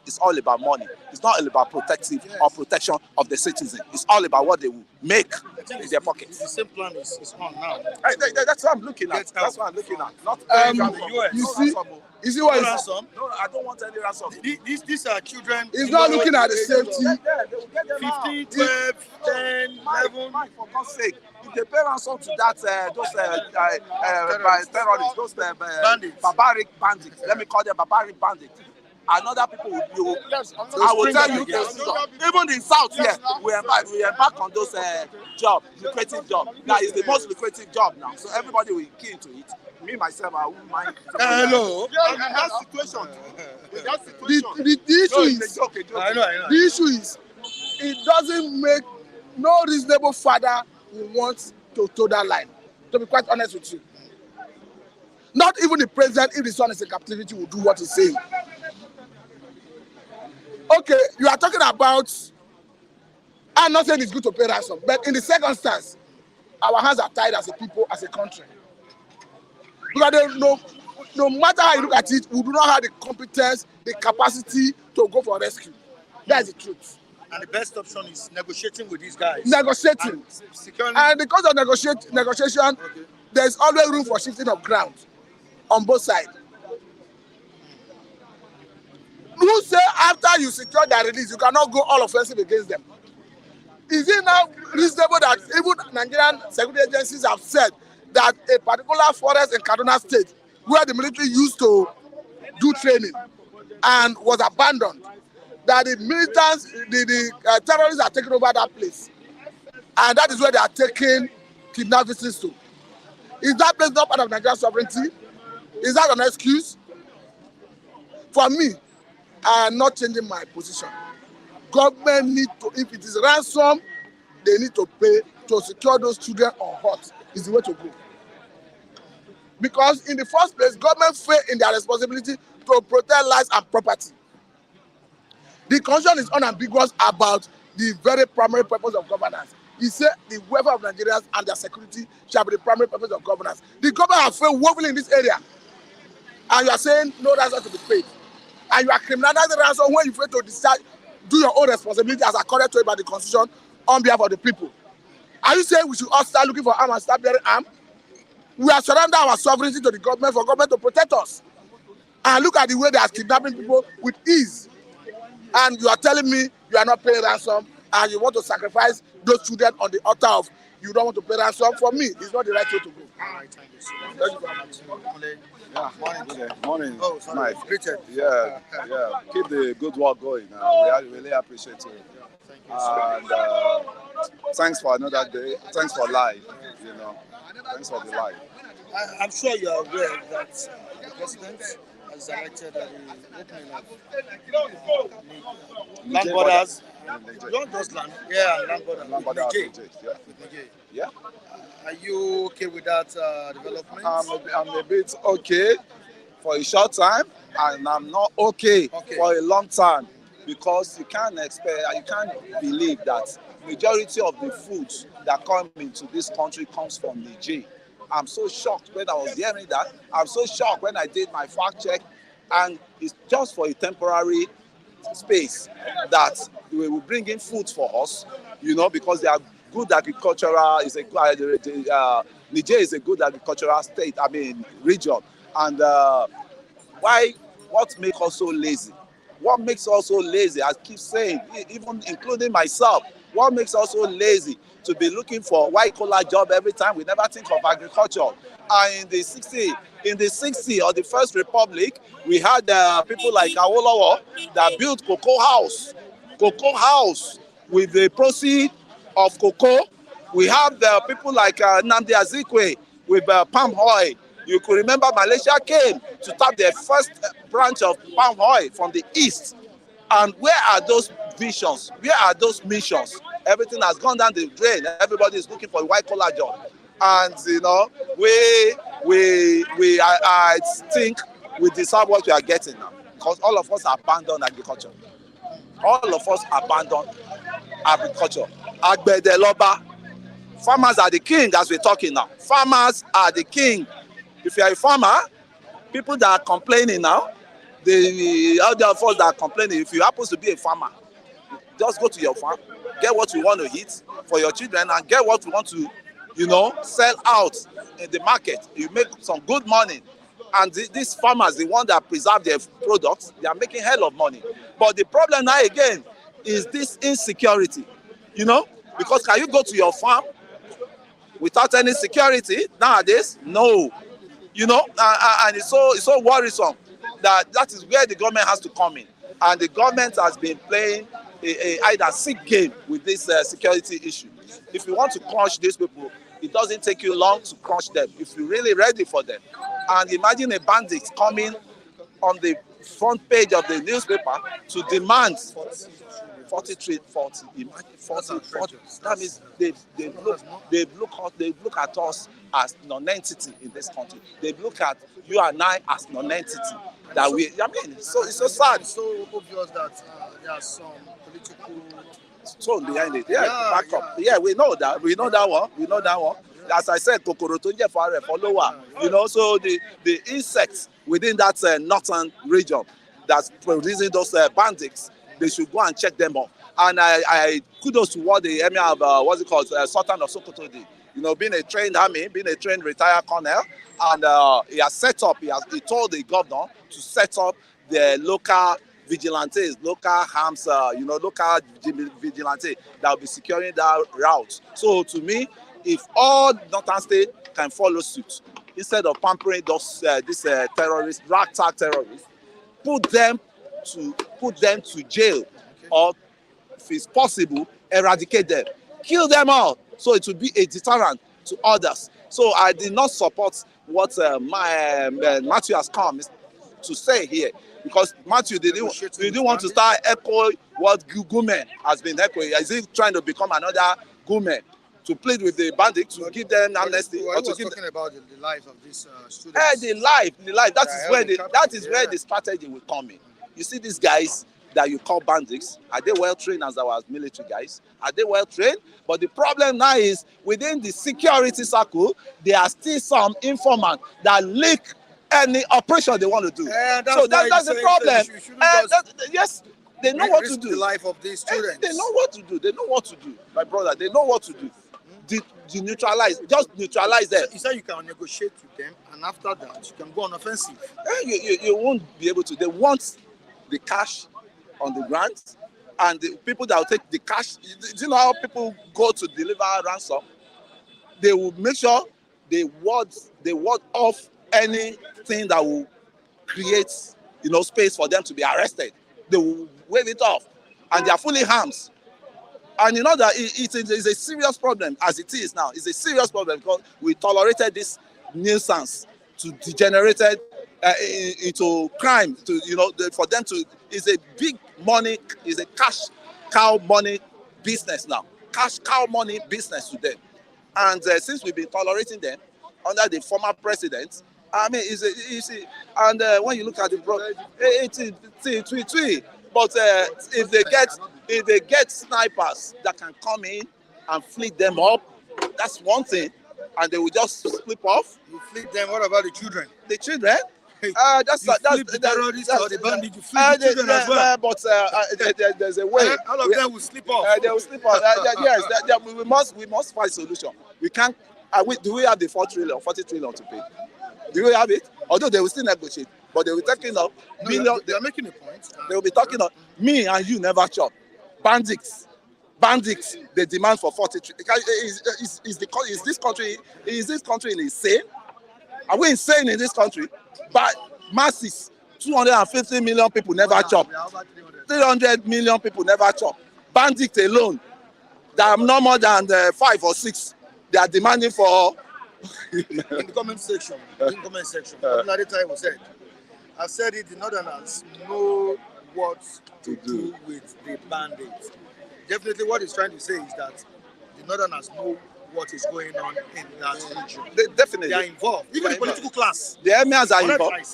Speaker 12: is all about money. It's not all about protection of the citizen. It's all about what they will make in their pockets.
Speaker 11: The same plan is on now.
Speaker 12: That's what I'm looking at. That's what I'm looking at. Not the US.
Speaker 10: You see what
Speaker 11: ransom?
Speaker 12: No, I don't want any ransom.
Speaker 11: These are children.
Speaker 10: He's not looking at the safety.
Speaker 11: 15, 12, 10, 11.
Speaker 12: For God's sake. If they pay ransom to that, those terrorists, those
Speaker 11: bandits.
Speaker 12: barbaric bandits, let me call them barbaric bandits, and other people will, I will tell you, even in South here, we embark on those lucrative job. That is the most lucrative job now. So everybody will key into it. Me, myself, I won't mind.
Speaker 10: Hello.
Speaker 12: In that situation,
Speaker 10: the issue is, it doesn't make no reasonable father who wants to toe that line. To be quite honest with you, not even the president, if the son is in captivity, will do what he's saying. Okay, you are talking about. I'm not saying it's good to pay ransom, but in the circumstance, our hands are tied as a people, as a country. Because no matter how you look at it, we do not have the competence, the capacity to go for rescue. That is the truth.
Speaker 11: And the best option is negotiating with these guys.
Speaker 10: Negotiating. And because of negotiation, there's always room for shifting of ground on both sides. Who say after you secure their release, you cannot go all offensive against them? Is it now reasonable that even Nigerian security agencies have said that a particular forest in Kaduna State, where the military used to do training and was abandoned, that the militants, the terrorists are taking over that place, and that is where they are taking kidnapped visitors to? Is that place not part of Nigerian sovereignty? Is that an excuse? For me, I am not changing my position. Government need to, if it is ransom, they need to pay to secure those children on hot. Is the way to go. Because in the first place, government fail in their responsibility to protect lives and property. The constitution is unambiguous about the very primary purpose of governance. He said the welfare of Nigerians and their security shall be the primary purpose of governance. The government has failed woefully in this area. And you are saying no ransom to be paid. and you are criminalizing ransom when you fail to decide, do your own responsibility as accorded to it by the Constitution on behalf of the people. Are you saying we should all start looking for arms and start bearing arms? We are surrendering our sovereignty to the government for government to protect us. And look at the way they are kidnapping people with ease. And you are telling me you are not paying ransom and you want to sacrifice those children on the altar of you don't want to pay ransom. For me, it's not the right way to go.
Speaker 11: All right, thank you so much.
Speaker 10: Thank you very much.
Speaker 11: Yeah, morning.
Speaker 12: Morning.
Speaker 11: Oh, sorry. Greeted.
Speaker 12: Yeah. Keep the good work going. We really appreciate it.
Speaker 11: Thank you.
Speaker 12: And thanks for another day. Thanks for life. Thanks for the life.
Speaker 11: I'm sure you are aware that the president has directed the opening of land borders. Not just land, land borders.
Speaker 12: Land border
Speaker 11: with Niger.
Speaker 12: Yeah.
Speaker 11: Are you okay with that development?
Speaker 12: I'm a bit okay for a short time, and I'm not okay for a long time, because you can't believe that majority of the food that come into this country comes from Niger. I'm so shocked when I was hearing that. I'm so shocked when I did my fact check, and it's just for a temporary space that we will bring in food for us, because they are good agricultural. Niger is a good agricultural region. And what makes us so lazy? What makes us so lazy? I keep saying, even including myself, what makes us so lazy to be looking for white-collar job every time? We never think of agriculture. And in the 60s or the First Republic, we had people like Awolowo that built cocoa house with the proceeds of cocoa. We have the people like Nnamdi Azikiwe with palm oil. You could remember Malaysia came to tap their first branch of palm oil from the east. And where are those visions? Where are those missions? Everything has gone down the drain. Everybody is looking for a white-collar job. And, I think we deserve what we are getting now. Because all of us abandoned agriculture. All of us abandoned agriculture. Agbedeloba. Farmers are the king as we're talking now. Farmers are the king. If you are a farmer, people that are complaining now, the other of us that are complaining, if you happen to be a farmer, just go to your farm, get what you want to eat for your children, and get what you want to, sell out in the market. You make some good money. And these farmers, the ones that preserve their products, they are making hell of money. But the problem now again is this insecurity, because can you go to your farm without any security nowadays? No. And it's so worrisome that is where the government has to come in. And the government has been playing a hide-and-seek game with this security issue. If you want to crush these people, it doesn't take you long to crush them if you're really ready for them. And imagine a bandit coming on the front page of the newspaper to demand 40. That means they look at us as non-entity in this country. They look at you and I as non-entity. It's so sad.
Speaker 11: It's so obvious that there are some political
Speaker 12: tone behind it. Back up. Yeah, we know that. We know that one. As I said, kokoro to je for follower. So the insects within that northern region that's producing those bandits, they should go and check them up. And I kudos to what the emir of Sultan of Sokoto did. Being a trained army, being a trained retired colonel, and he told the governor to set up the local vigilantes, local arms, local vigilante that will be securing that route. So to me, if all northern states can follow suit, instead of pampering these terrorists, ragtag terrorists, put them to jail, or if it's possible, eradicate them, kill them all, so it will be a deterrent to others. So I did not support what Matthew has come to say here, because Matthew didn't want to start echoing what Gumen has been echoing. Is he trying to become another Gumen to plead with the bandits to give them amnesty?
Speaker 11: Well, he was talking about the life of these students.
Speaker 12: The life. That is where the strategy will come in. You see these guys that you call bandits, are they well trained as our military guys? Are they well trained? But the problem now is within the security circle, there are still some informants that leak any operation they want to do. So that's the problem. Yes, they know what to do.
Speaker 11: The life of these students.
Speaker 12: They know what to do. They know what to do, my brother. They know what to do. Neutralize, just neutralize them.
Speaker 11: You said you can negotiate with them, and after that, you can go on offensive.
Speaker 12: You won't be able to. They want the cash on the ground, and the people that will take the cash. Do you know how people go to deliver ransom? They will make sure they ward off anything that will create, space for them to be arrested. They will wave it off, and they are fully armed. And you know that it is a serious problem as it is now. It's a serious problem because we tolerated this nuisance to degenerate into crime. For them to, it's a big money, it's a cash cow money business now. Cash cow money business to them. And since we've been tolerating them under the former president, I mean, and when you look at the but if they get snipers that can come in and flick them up, that's one thing, and they will just slip off.
Speaker 11: You flick them. What about the children?
Speaker 12: The children?
Speaker 11: The terrorists or the bandits. You flick the children as well.
Speaker 12: But there's a way.
Speaker 11: All of them will slip off.
Speaker 12: They will slip off. Yes, we must find a solution. We can't. Do we have the 40 trillion to pay? Do we have it? Although they will still negotiate, but they will be talking of billion.
Speaker 11: They are making a point.
Speaker 12: They will be talking of me and you never chop. Bandits. They demand for 40 trillion. Is this country insane? Are we insane in this country? But masses, 250 million people never chop. 300 million people never chop. Bandits alone, there are no more than 5 or 6. They are demanding for.
Speaker 11: In the comment section, Governor said, I said it, the Northerners know what to do with the bandits. Definitely what he's trying to say is that the Northerners know what is going on in that region.
Speaker 12: Definitely.
Speaker 11: They are involved. Even the political class.
Speaker 12: The emirs are involved.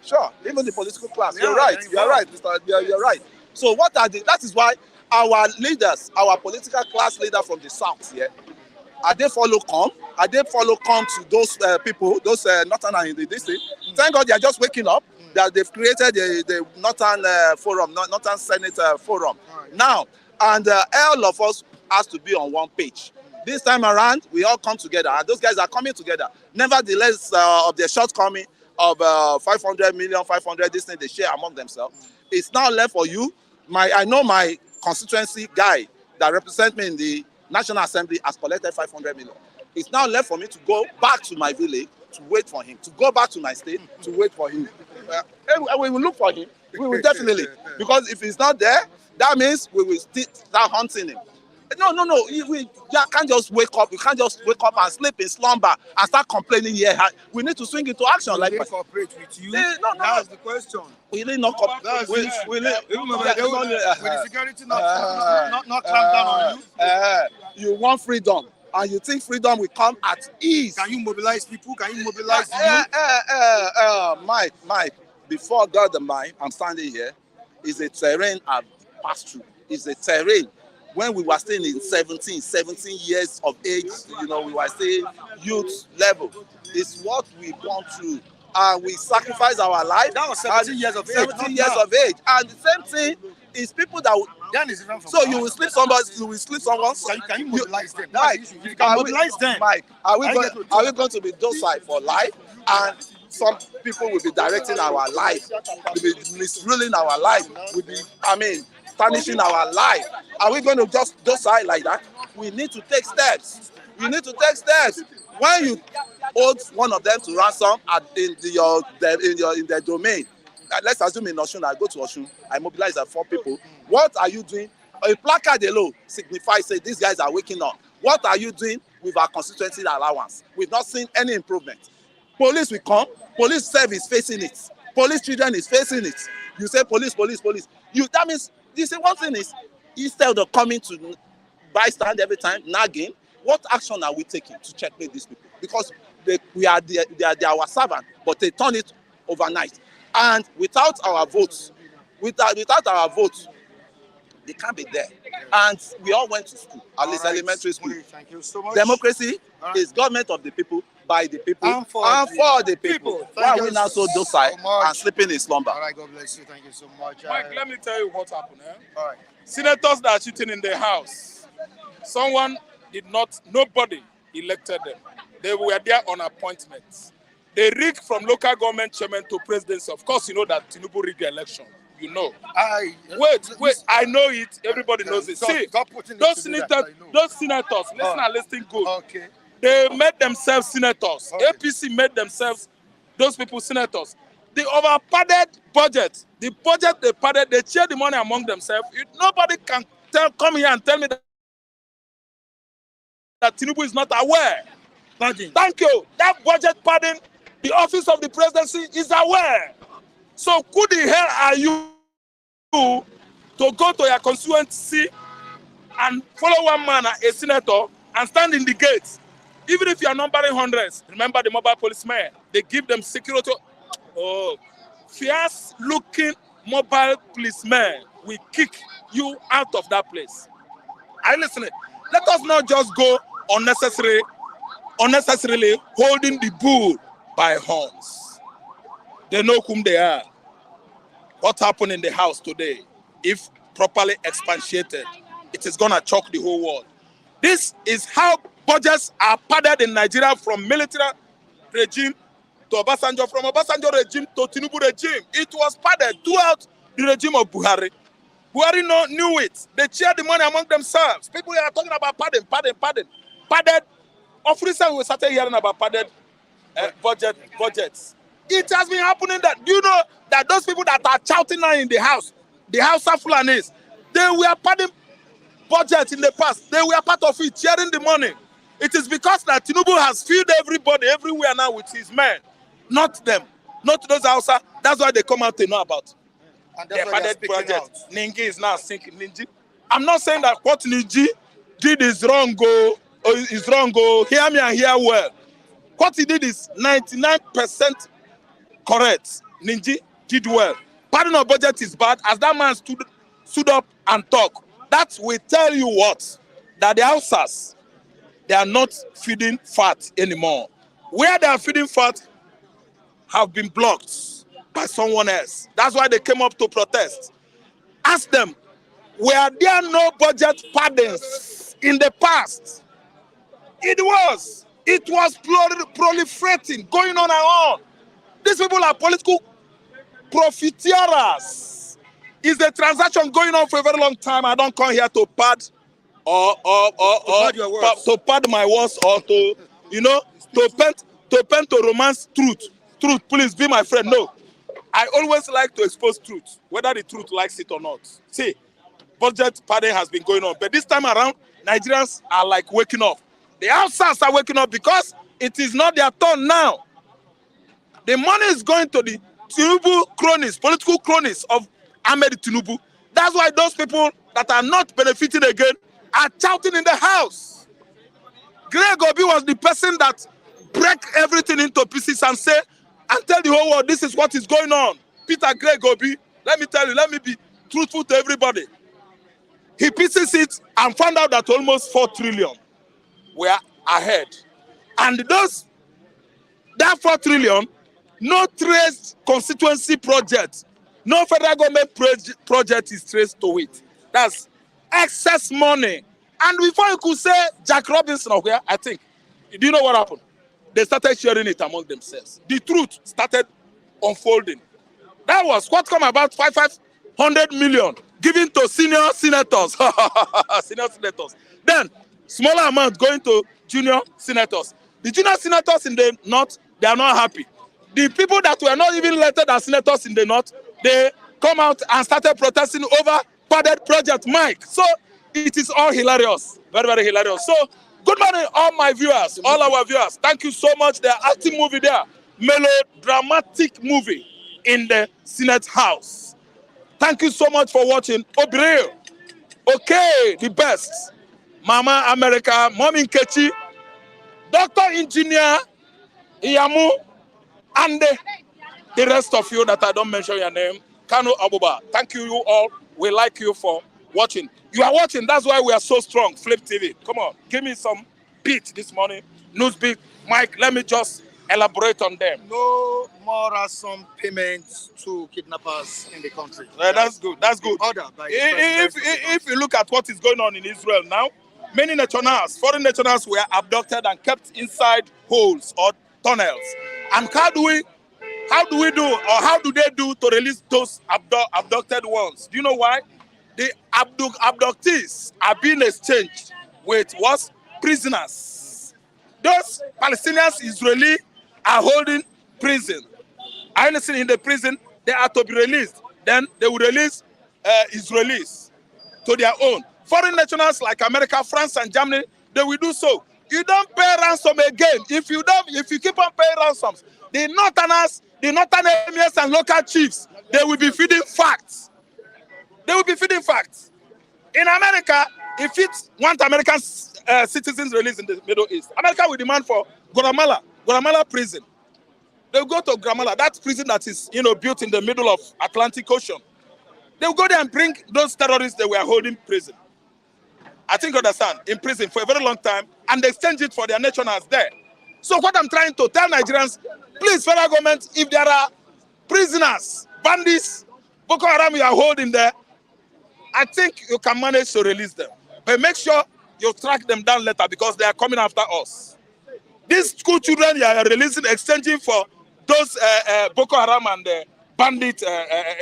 Speaker 12: Sure. Even the political class. You're right, Mr. You're right. So that is why our leaders, our political class leader from the south here, are they follow come to those people, those Northern in the district? Thank God they are just waking up, that they've created the Northern Forum, Northern Senate Forum. Now, and all of us has to be on one page. This time around, we all come together, and those guys are coming together. Nevertheless, of their shortcoming of 500 million, 500, this thing they share among themselves, it's now left for you. I know my constituency guy that represents me in the National Assembly has collected 500 million. It's now left for me to go back to my village to wait for him, to go back to my state to wait for him. We will look for him. We will definitely. Because if he's not there, that means we will start hunting him. No. You can't just wake up. You can't just wake up and sleep in slumber and start complaining here. We need to swing into action.
Speaker 11: Will they cooperate with you? No. That's the question.
Speaker 12: We need not cooperate.
Speaker 11: Will the security not clamp down on you?
Speaker 12: You want freedom, and you think freedom will come at ease.
Speaker 11: Can you mobilize people? Can you mobilize
Speaker 12: Mike, before God the mind, I'm standing here, is a terrain I've passed through. It's a terrain. When we were still in 17 years of age, we were still youth level. It's what we've gone through. And we sacrifice our life.
Speaker 11: That was 17 years of age.
Speaker 12: 17 years of age. And the same thing is people that will. So you will sleep someone.
Speaker 11: Can you mobilize them?
Speaker 12: Mike,
Speaker 11: if you can mobilize them.
Speaker 12: Mike, are we going to be docile for life? And some people will be directing our life, will be misruling our life, will be, tarnishing our life. Are we going to just docile like that? We need to take steps. When you hold one of them to ransom in their domain, let's assume in Osun, I go to Osun, I mobilize 4 people. What are you doing? A placard alone signifies say these guys are waking up. What are you doing with our constituency allowance? We've not seen any improvement. Police will come. Police service facing it. Police children is facing it. You say police. That means you say one thing is instead of coming to bystand every time, nagging, what action are we taking to checkmate these people? Because they are our servant, but they turn it overnight. And without our votes, they can't be there. And we all went to school, at least elementary school.
Speaker 11: Thank you so much.
Speaker 12: Democracy is government of the people, by the people
Speaker 11: and for
Speaker 12: the people. Why
Speaker 11: Thank
Speaker 12: are we
Speaker 11: you
Speaker 12: now so docile
Speaker 11: so much.
Speaker 12: and sleeping in slumber?
Speaker 11: All right, God bless you. Thank you so much.
Speaker 7: Mike, let me tell you what happened.
Speaker 11: All right.
Speaker 7: Senators that are sitting in the House, nobody elected them. They were there on appointments. They rigged from local government chairman to presidency. Of course, you know that Tinubu rigged the election. You know. Wait, I know it. Everybody knows it. See, those senators, listen good.
Speaker 11: Okay.
Speaker 7: They made themselves senators. Okay. APC made themselves, those people, senators. The overpadded budget, the budget they padded, they share the money among themselves. Nobody can come here and tell me that Tinubu is not aware. Thank you. That budget padding, the office of the presidency is aware. So who the hell are you to go to your constituency and follow one man, a senator, and stand in the gates? Even if you are numbering hundreds, remember the mobile policemen, they give them security. Oh, fierce-looking mobile policemen will kick you out of that place. Are you listening? Let us not just go unnecessarily holding the bull by horns. They know whom they are. What happened in the House today, if properly expatiated, it is going to choke the whole world. This is how budgets are padded in Nigeria from military regime to Obasanjo, from Obasanjo regime to Tinubu regime. It was padded throughout the regime of Buhari. Buhari knew it. They shared the money among themselves. People are talking about padding. Padded. Of recent, we started hearing about padded budgets. It has been happening that, do you know that those people that are shouting now in the house, the House of Fulanis, they were padding budget in the past. They were part of it, sharing the money. It is because that Tinubu has filled everybody everywhere now with his men, not them, not those Hausa. That's why they come out to know about.
Speaker 11: And that's why
Speaker 7: padded project. Ningi is now sinking. Ningi. I'm not saying that what Ningi did is wrong. Hear me and hear well. What he did is 99% correct. Ningi did well. Padding of budget is bad. As that man stood up and talked, that will tell you what? That the Hausas, they are not feeding fat anymore. Where they are feeding fat have been blocked by someone else. That's why they came up to protest. Ask them, were there no budget paddings in the past? It was proliferating, going on and on. These people are political profiteers. Is the transaction going on for a very long time? I don't come here to pad to pad my words or to paint to romance truth. Truth, please be my friend. No. I always like to expose truth, whether the truth likes it or not. See, budget padding has been going on, but this time around, Nigerians are like waking up. The outsiders are waking up because it is not their turn now. The money is going to the Tinubu cronies, political cronies of Ahmed Tinubu. That's why those people that are not benefiting again are shouting in the house. Greg Obi was the person that break everything into pieces and say, and tell the whole world this is what is going on. Peter Greg Obi, let me tell you, let me be truthful to everybody. He pieces it and found out that almost 4 trillion were ahead. And that 4 trillion, no traced constituency project, no federal government project is traced to it. That's excess money. And before you could say Jack Robinson or where, I think, do you know what happened? They started sharing it among themselves. The truth started unfolding. That was what come about 500 million given to senior senators. Senior senators. Then, smaller amount going to junior senators. The junior senators in the north, they are not happy. The people that were not even elected as senators in the north, they come out and started protesting over padded project Mike. So it is all hilarious. Very, very hilarious. So good morning, all my viewers, all our viewers. Thank you so much. The acting movie there, melodramatic movie in the Senate House. Thank you so much for watching. Obril. Okay, the best. Mama America, Mommy Nkechi, Dr. Engineer Iyamu, and the rest of you that I don't mention your name, Kanu Abuba. Thank you all. We like you for watching. You are watching. That's why we are so strong. Flip TV. Come on. Give me some beat this morning. Newspeak. Mike, let me just elaborate on them.
Speaker 11: No more ransom payments to kidnappers in the country.
Speaker 7: That's good. That's good.
Speaker 11: Order by the
Speaker 7: If you look at what is going on in Israel now, many nationals, foreign nationals, were abducted and kept inside holes or tunnels. And how do we do, or how do they do to release those abducted ones? Do you know why? The abductees are being exchanged with what? Prisoners. Those Palestinians, Israeli, are holding prison. I understand in the prison, they are to be released. Then they will release Israelis to their own. Foreign nationals like America, France, and Germany, they will do so. You don't pay ransom again. If you keep on paying ransoms, the northerners, the northern emirs and local chiefs, they will be feeding facts. They will be feeding facts. In America, if it want American citizens released in the Middle East, America will demand for Guatemala prison. They'll go to Guatemala, that prison that is, built in the middle of Atlantic Ocean. They'll go there and bring those terrorists they were holding prison. I think you understand, in prison for a very long time, and they exchange it for their nationals there. So what I'm trying to tell Nigerians, please, federal government, if there are prisoners, bandits, Boko Haram you are holding there, I think you can manage to release them. But make sure you track them down later because they are coming after us. These school children you are releasing, exchanging for those Boko Haram and bandit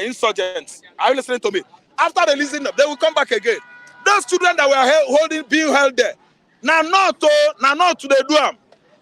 Speaker 7: insurgents. Are you listening to me? After releasing them, they will come back again. Those children that were being held there, now not to the duam,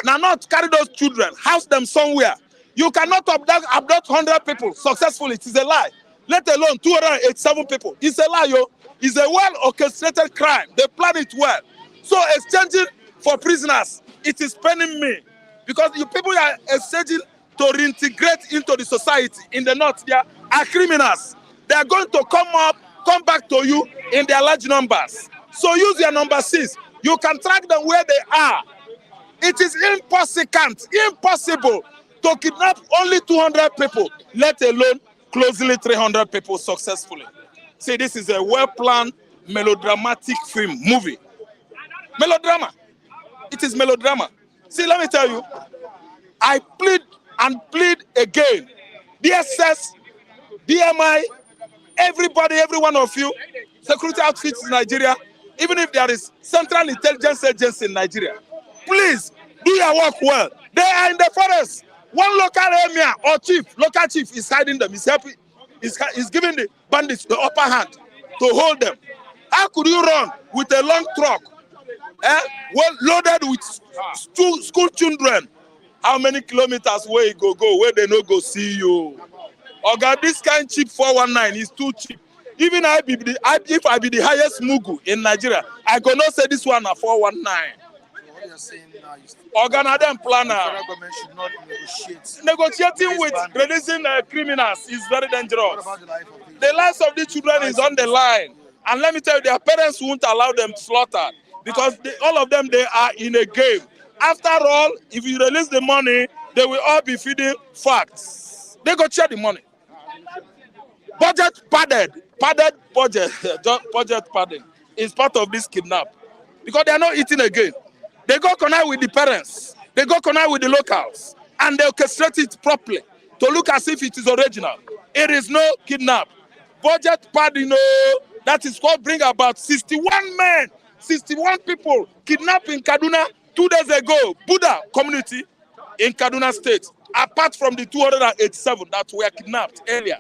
Speaker 7: now not carry those children, house them somewhere. You cannot abduct 100 people successfully. It is a lie. Let alone 287 people. It's a lie, yo. It's a well-orchestrated crime. They plan it well. So exchanging for prisoners, it is paining me. Because you people are exchanging to reintegrate into the society in the north. They are criminals. They are going to come back to you in their large numbers. So use your number 6. You can track them where they are. It is impossible to kidnap only 200 people, let alone closely 300 people successfully. See, this is a well-planned, melodramatic movie. Melodrama. It is melodrama. See, let me tell you, I plead again. DSS, DMI, everybody, every one of you, security outfits in Nigeria, even if there is Central Intelligence Agency in Nigeria, please do your work well. They are in the forest. One local emir or local chief is hiding them. He's helping. He's giving the bandits the upper hand to hold them. How could you run with a long truck, well loaded with school children? How many kilometers where you go where they no go see you? Oga, this kind cheap 419 is too cheap. Even if I be the highest mugu in Nigeria, I go not say this one a 419.
Speaker 11: What you're saying now is
Speaker 7: Organadem planner.
Speaker 11: the federal government should not negotiate.
Speaker 7: Negotiating with releasing criminals is very dangerous.
Speaker 11: What about the life of these?
Speaker 7: The lives of these children is on the line. And let me tell you, their parents won't allow them slaughtered because all of them, they are in a game. After all, if you release the money, they will all be feeding facts. They go share the money. Budget padded budget padding is part of this kidnap because they are not eating again. They go connect with the parents. They go connect with the locals. And they orchestrate it properly to look as if it is original. It is no kidnap. Budget padding, that is what bring about 61 men, 61 people kidnapped in Kaduna 2 days ago. Buddha community in Kaduna State, apart from the 287 that were kidnapped earlier.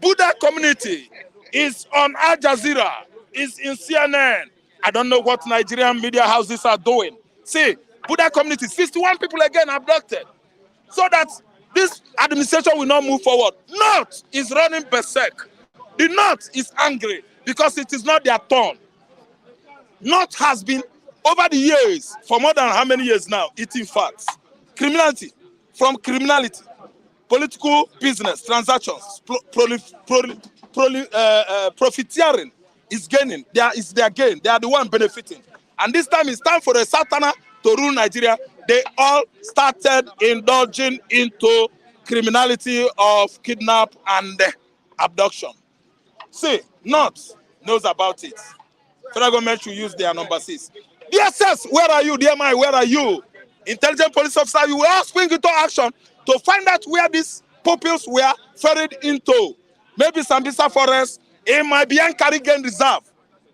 Speaker 7: Buddha community is on Al Jazeera, is in CNN. I don't know what Nigerian media houses are doing. See, Buddha community, 61 people again abducted. So that this administration will not move forward. North is running berserk. The North is angry because it is not their turn. North has been, over the years, for more than how many years now, eating facts. Criminality, from criminality, political business, transactions, profiteering is gaining. It's their gain. They are the one benefiting. And this time it's time for a Sultana to rule Nigeria. They all started indulging into criminality of kidnap and abduction. See, North knows about it. Federal government should use their number 6. DSS, where are you? DMI, where are you?
Speaker 9: intelligent police officer, you will all spring into action to find out where these pupils were ferried into. Maybe Sambisa Forest, it might be Yankari Game Reserve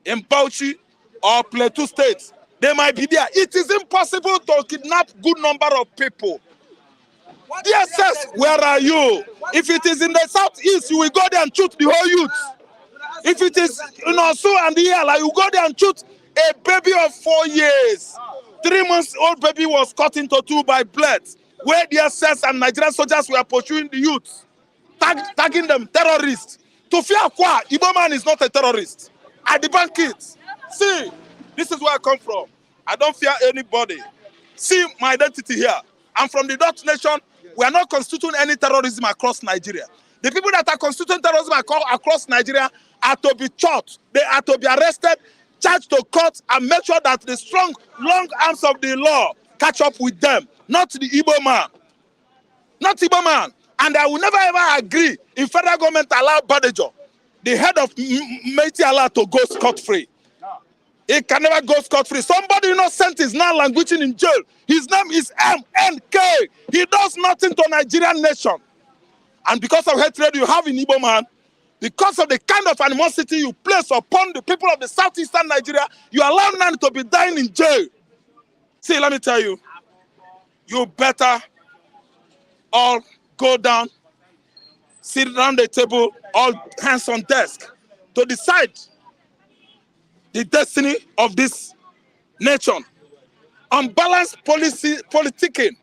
Speaker 9: in Bauchi or Plateau State. They might be there. It is impossible to kidnap good number of people. DSS, where are you? If it is in the southeast, you will go there and shoot the whole youth. If it is in Osu and the Yala, you go there and shoot a baby of 4 years. 3 months old baby was cut into two by bullets, where DSS and Nigerian soldiers were pursuing the youth, tagging them terrorists. To fear Kwa, Igbo man is not a terrorist. I debunk it. See, this is where I come from. I don't fear anybody. See my identity here. I'm from the Dutch nation. We are not constituting any terrorism across Nigeria. The people that are constituting terrorism across Nigeria are to be shot. They are to be arrested, charged to court, and make sure that the strong, long arms of the law catch up with them. Not the Igbo man. Not Igbo man. And I will never ever agree if federal government allow Badejo, the head of Mighty Allah, to go scot-free. He can never go scot-free. Somebody innocent is now languishing in jail. His name is MNK. He does nothing to Nigerian nation. And because of hatred you have in Igbo man, because of the kind of animosity you place upon the people of the southeastern Nigeria, you allow none to be dying in jail. See, let me tell you, you better all go down, sit around the table, all hands on desk, to decide the destiny of this nation. Unbalanced politicking.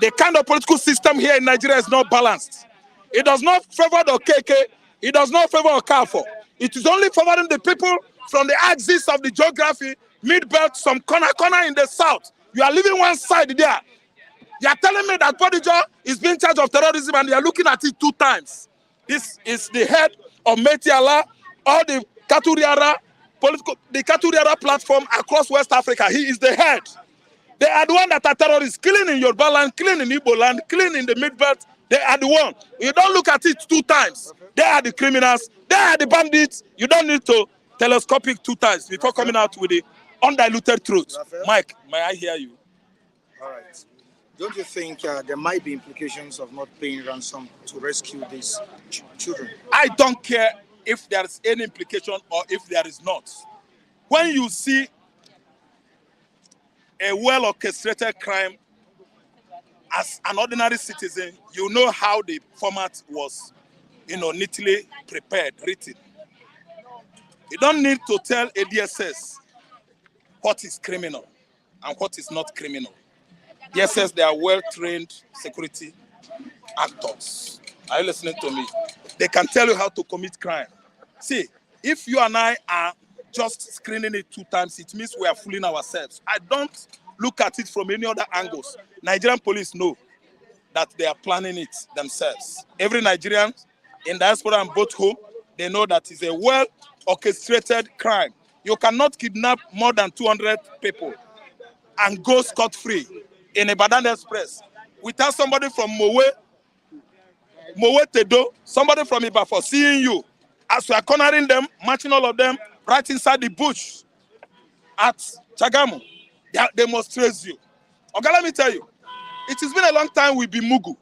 Speaker 9: The kind of political system here in Nigeria is not balanced. It does not favor the KK. It does not favor Okafo. It is only favoring the people from the axis of the geography, mid-belt, some corner in the south. You are leaving one side there. You are telling me that Bodijo is being charged of terrorism and you are looking at it 2 times. This is the head of Meti Allah, or the Katuriara platform across West Africa. He is the head. They are the one that are terrorists, killing in Yoruba land, killing in Igbo land, killing in the mid-belt. They are the one. You don't look at it 2 times. They are the criminals. They are the bandits. You don't need to telescopic 2 times before coming out with the undiluted truth. Mike, may I hear you?
Speaker 11: All right. Don't you think there might be implications of not paying ransom to rescue these children?
Speaker 9: I don't care if there is any implication or if there is not. When you see a well-orchestrated crime as an ordinary citizen, you know how the format was, neatly prepared, written. You don't need to tell a DSS what is criminal and what is not criminal. DSS, they are well-trained security actors. Are you listening to me? They can tell you how to commit crime. See, if you and I are just screening it 2 times, it means we are fooling ourselves. I don't look at it from any other angles. Nigerian police know that they are planning it themselves. Every Nigerian in diaspora and both home, they know that it's a well-orchestrated crime. You cannot kidnap more than 200 people and go scot-free in a Badan Express without somebody from Mowe Tedo, somebody from Ibafo seeing you as you are cornering them, matching all of them right inside the bush at Chagamu. They must trace you. Okay, let me tell you, it has been a long time we've been Mugu.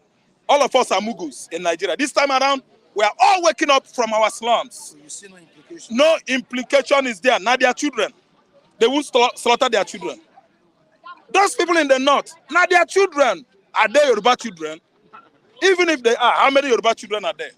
Speaker 9: All of us are Mugus in Nigeria. This time around, we are all waking up from our slums.
Speaker 11: So you see no implication?
Speaker 9: No implication is there. Now their children, they won't slaughter their children. Those people in the north, now their children, are they Yoruba children? Even if they are, how many Yoruba children are there?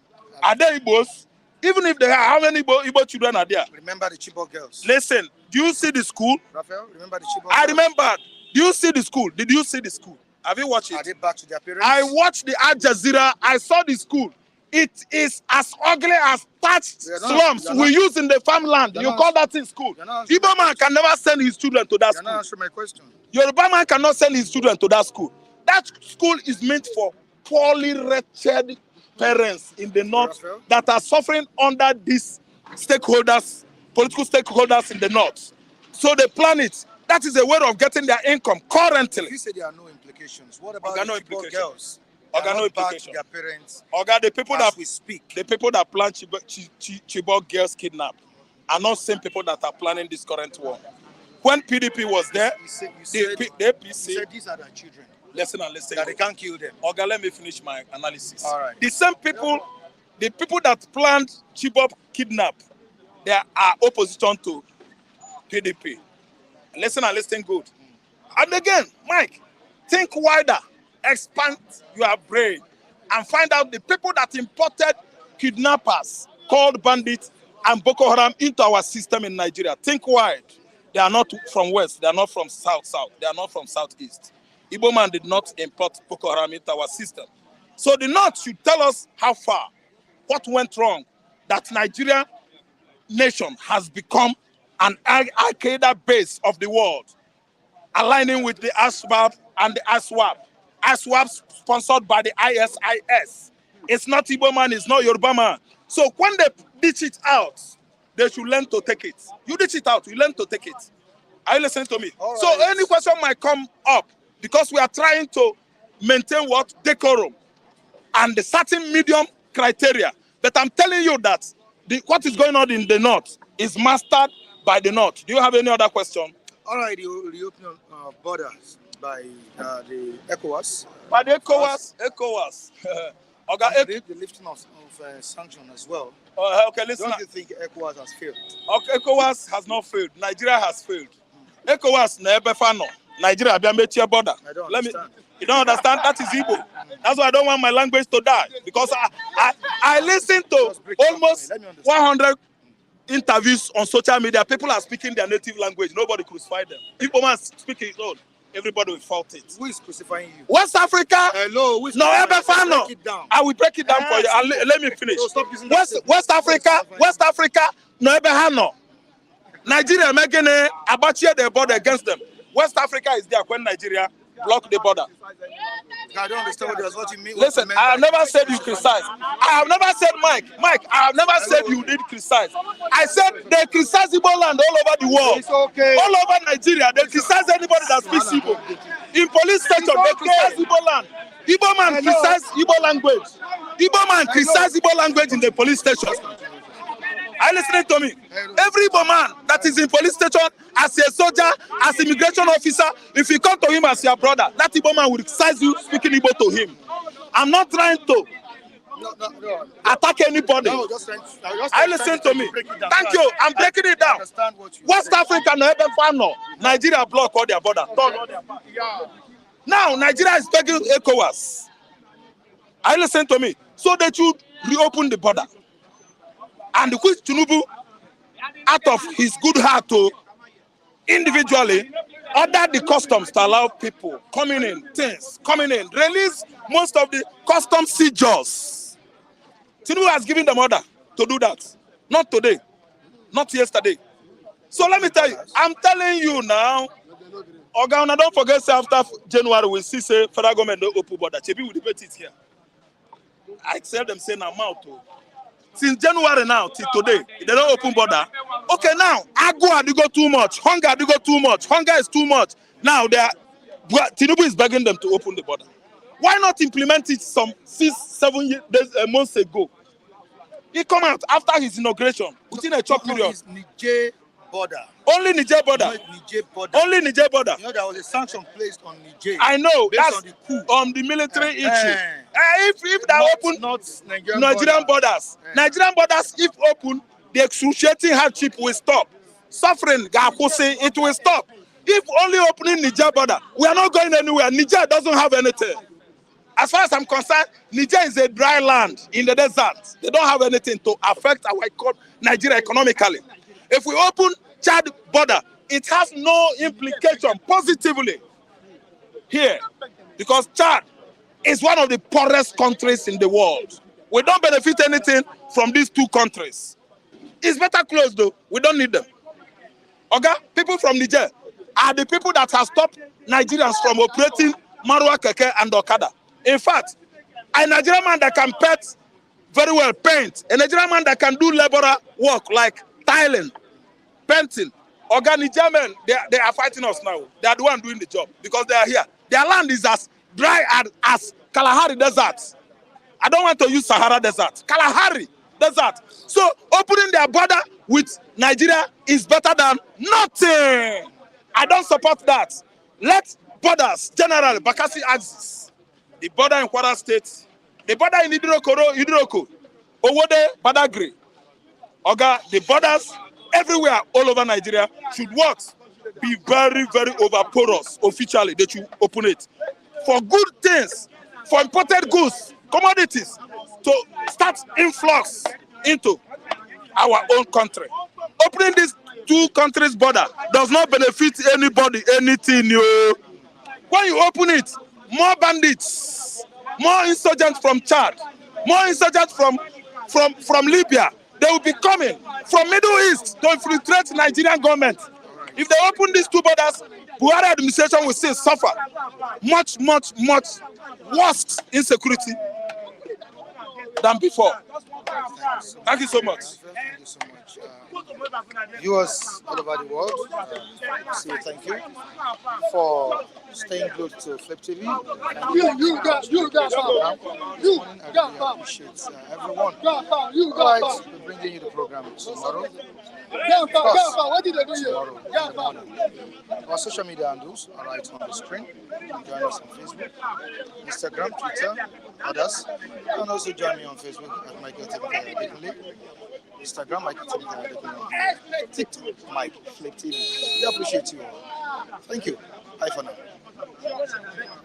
Speaker 9: Are they Igbos? Even if they are, how many Igbo children are there?
Speaker 11: Remember the Chibok girls.
Speaker 9: Listen, do you see the school?
Speaker 11: Raphael, remember the Chibok girls?
Speaker 9: I remember. Do you see the school? Did you see the school? Have you watched it?
Speaker 11: Are they back to their parents?
Speaker 9: I watched the Al Jazeera. I saw the school. It is as ugly as thatched slums we use in the farmland. You call that in school. Igbo man can never send his children to that school.
Speaker 11: You're not answering my question.
Speaker 9: Yoruba man cannot send his children to that school. That school is meant for poorly wretched parents in the north that are suffering under these stakeholders, political stakeholders in the north. So they plan it. That is a way of getting their income currently.
Speaker 11: If you say there are no implications, what about the Chibok girls?
Speaker 9: No implication.
Speaker 11: Their parents.
Speaker 9: The people that
Speaker 11: we speak,
Speaker 9: the people that plan Chibok girls kidnap are not same people that are planning this current war.
Speaker 7: when PDP was there, the APC.
Speaker 11: You said these are their children.
Speaker 7: Listen and listen.
Speaker 11: That they can't kill them.
Speaker 7: Okay, let me finish my analysis.
Speaker 11: All right.
Speaker 7: The same people, the people that planned Chibok kidnap, they are opposition to PDP. Listen and listen good. And again, Mike, think wider, expand your brain, and find out the people that imported kidnappers called bandits and Boko Haram into our system in Nigeria. Think wide. They are not from West. They are not from South. They are not from Southeast. Igbo man did not import Boko Haram into our system. So the North should tell us how far, what went wrong, that Nigeria nation has become an Al-Qaeda base of the world, aligning with the ASWAP and the ASWAP. ASWAP sponsored by the ISIS. It's not Igbo man, it's not Yoruba man. So when they ditch it out, they should learn to take it. You ditch it out, you learn to take it. Are you listening to me? Right. So any question might come up because we are trying to maintain what? Decorum and the certain medium criteria. But I'm telling you that what is going on in the North is mastered by the North. Do you have any other question?
Speaker 11: All right, the reopening of borders by the ECOWAS.
Speaker 7: By the ECOWAS.
Speaker 11: Okay, the lifting of sanction as well.
Speaker 7: Okay, listen.
Speaker 11: Don't you think ECOWAS has failed?
Speaker 7: Okay, ECOWAS has not failed. Nigeria has failed. ECOWAS never found Nigeria be a border.
Speaker 11: I don't understand.
Speaker 7: You don't understand? That is Igbo. That's why I don't want my language to die. Because I listen to almost 100 interviews on social media. People are speaking their native language. Nobody crucified them. People must speak his own. Everybody will fault it.
Speaker 11: Who is crucifying you?
Speaker 7: West Africa.
Speaker 11: Hello.
Speaker 7: No, I will break it down for you. Let me finish.
Speaker 11: So stop using
Speaker 7: West Africa. No, Ebehano. Nigeria making Abachi the border against them. West Africa is there when Nigeria block the border.
Speaker 11: I don't understand what you mean.
Speaker 7: Listen, I have never said you criticize. I have never said, Mike, I have never said you did criticize. I said they criticize Igbo land all over the world.
Speaker 11: It's okay.
Speaker 7: All over Nigeria, they criticize anybody that speaks Igbo. In police station, they criticize Igbo land. Igbo man criticize Igbo language. Igbo man criticize Igbo language in the police station. Are you listening to me? Every Igbo man that is in police station, as a soldier, as immigration officer, if you come to him as your brother, that Igbo man will criticize you speaking Igbo to him. I'm not trying to attack anybody.
Speaker 11: No,
Speaker 7: Are you listening to me? Thank you. I'm breaking it down. West Africa, Nigeria block all their border. Now, Nigeria is begging ECOWAS. Are you listening to me? So they should reopen the border. And which Tinubu, out of his good heart to individually order the customs to allow people coming in, release most of the custom seizures. Tinubu has given them order to do that. Not today, not yesterday. So let me tell you, I'm telling you now, Ogana, don't forget, say after January, we see say federal government don't open border. Chebi will debate it here. I tell them, say now, mouth. Since January now till today, they don't open border. Okay, now, Agua, they go too much. Hunger, they go too much. Hunger is too much. Now, Tinubu is begging them to open the border. Why not implement it some 6-7 months ago? He come out after his inauguration within a short period.
Speaker 11: Niger border.
Speaker 7: Only Niger border.
Speaker 11: Niger border.
Speaker 7: Only Niger border.
Speaker 11: You know, there was a sanction placed on Niger.
Speaker 7: I know. That's
Speaker 11: on the coup.
Speaker 7: On the military issue. If they open Nigerian borders, Nigerian borders, if open, the excruciating hardship will stop. Suffering, it will stop. If only opening Niger border, we are not going anywhere. Niger doesn't have anything. As far as I'm concerned, Niger is a dry land in the desert. They don't have anything to affect our Nigeria economically. If we open Chad border, it has no implication positively here because Chad is one of the poorest countries in the world. We don't benefit anything from these two countries. It's better closed though. We don't need them. Okay? People from Niger are the people that have stopped Nigerians from operating Marwa Keke and Okada. In fact, a Nigerian man that can very well paint, a Nigerian man that can do laborer work like tiling, painting, Niger men, they are fighting us now. They are the one doing the job because they are here. Their land is as dry as Kalahari Desert. I don't want to use Sahara Desert. Kalahari Desert. So opening their border with Nigeria is better than nothing.
Speaker 9: I don't support that. Let borders, generally, Bakassi axis, the border in Kwara State, the border in Idiroko, Owode, Badagry, Oga, the borders everywhere all over Nigeria should what? Be very, very over porous officially. They should open it. For good things, for imported goods, commodities, to start influx into our own country. Opening these two countries' border does not benefit anybody, anything. When you open it, more bandits, more insurgents from Chad, more insurgents from Libya, they will be coming from Middle East to infiltrate Nigerian government. If they open these two borders, Buhari administration will still suffer much, much, much worse insecurity than before. Thank you so much.
Speaker 11: Thank you so much. Viewers all over the world, say thank you for staying glued to Flip TV. You appreciate everyone. All right, we're bringing you the program tomorrow. Tomorrow in the morning. Our social media handles are right on the screen. You can join us on Facebook, Instagram, Twitter, others. You can also join me on Facebook at Michael Tebika, Instagram, Michael Tebika, TikTok, Mike Flip TV. We appreciate you all. Thank you. Bye for now.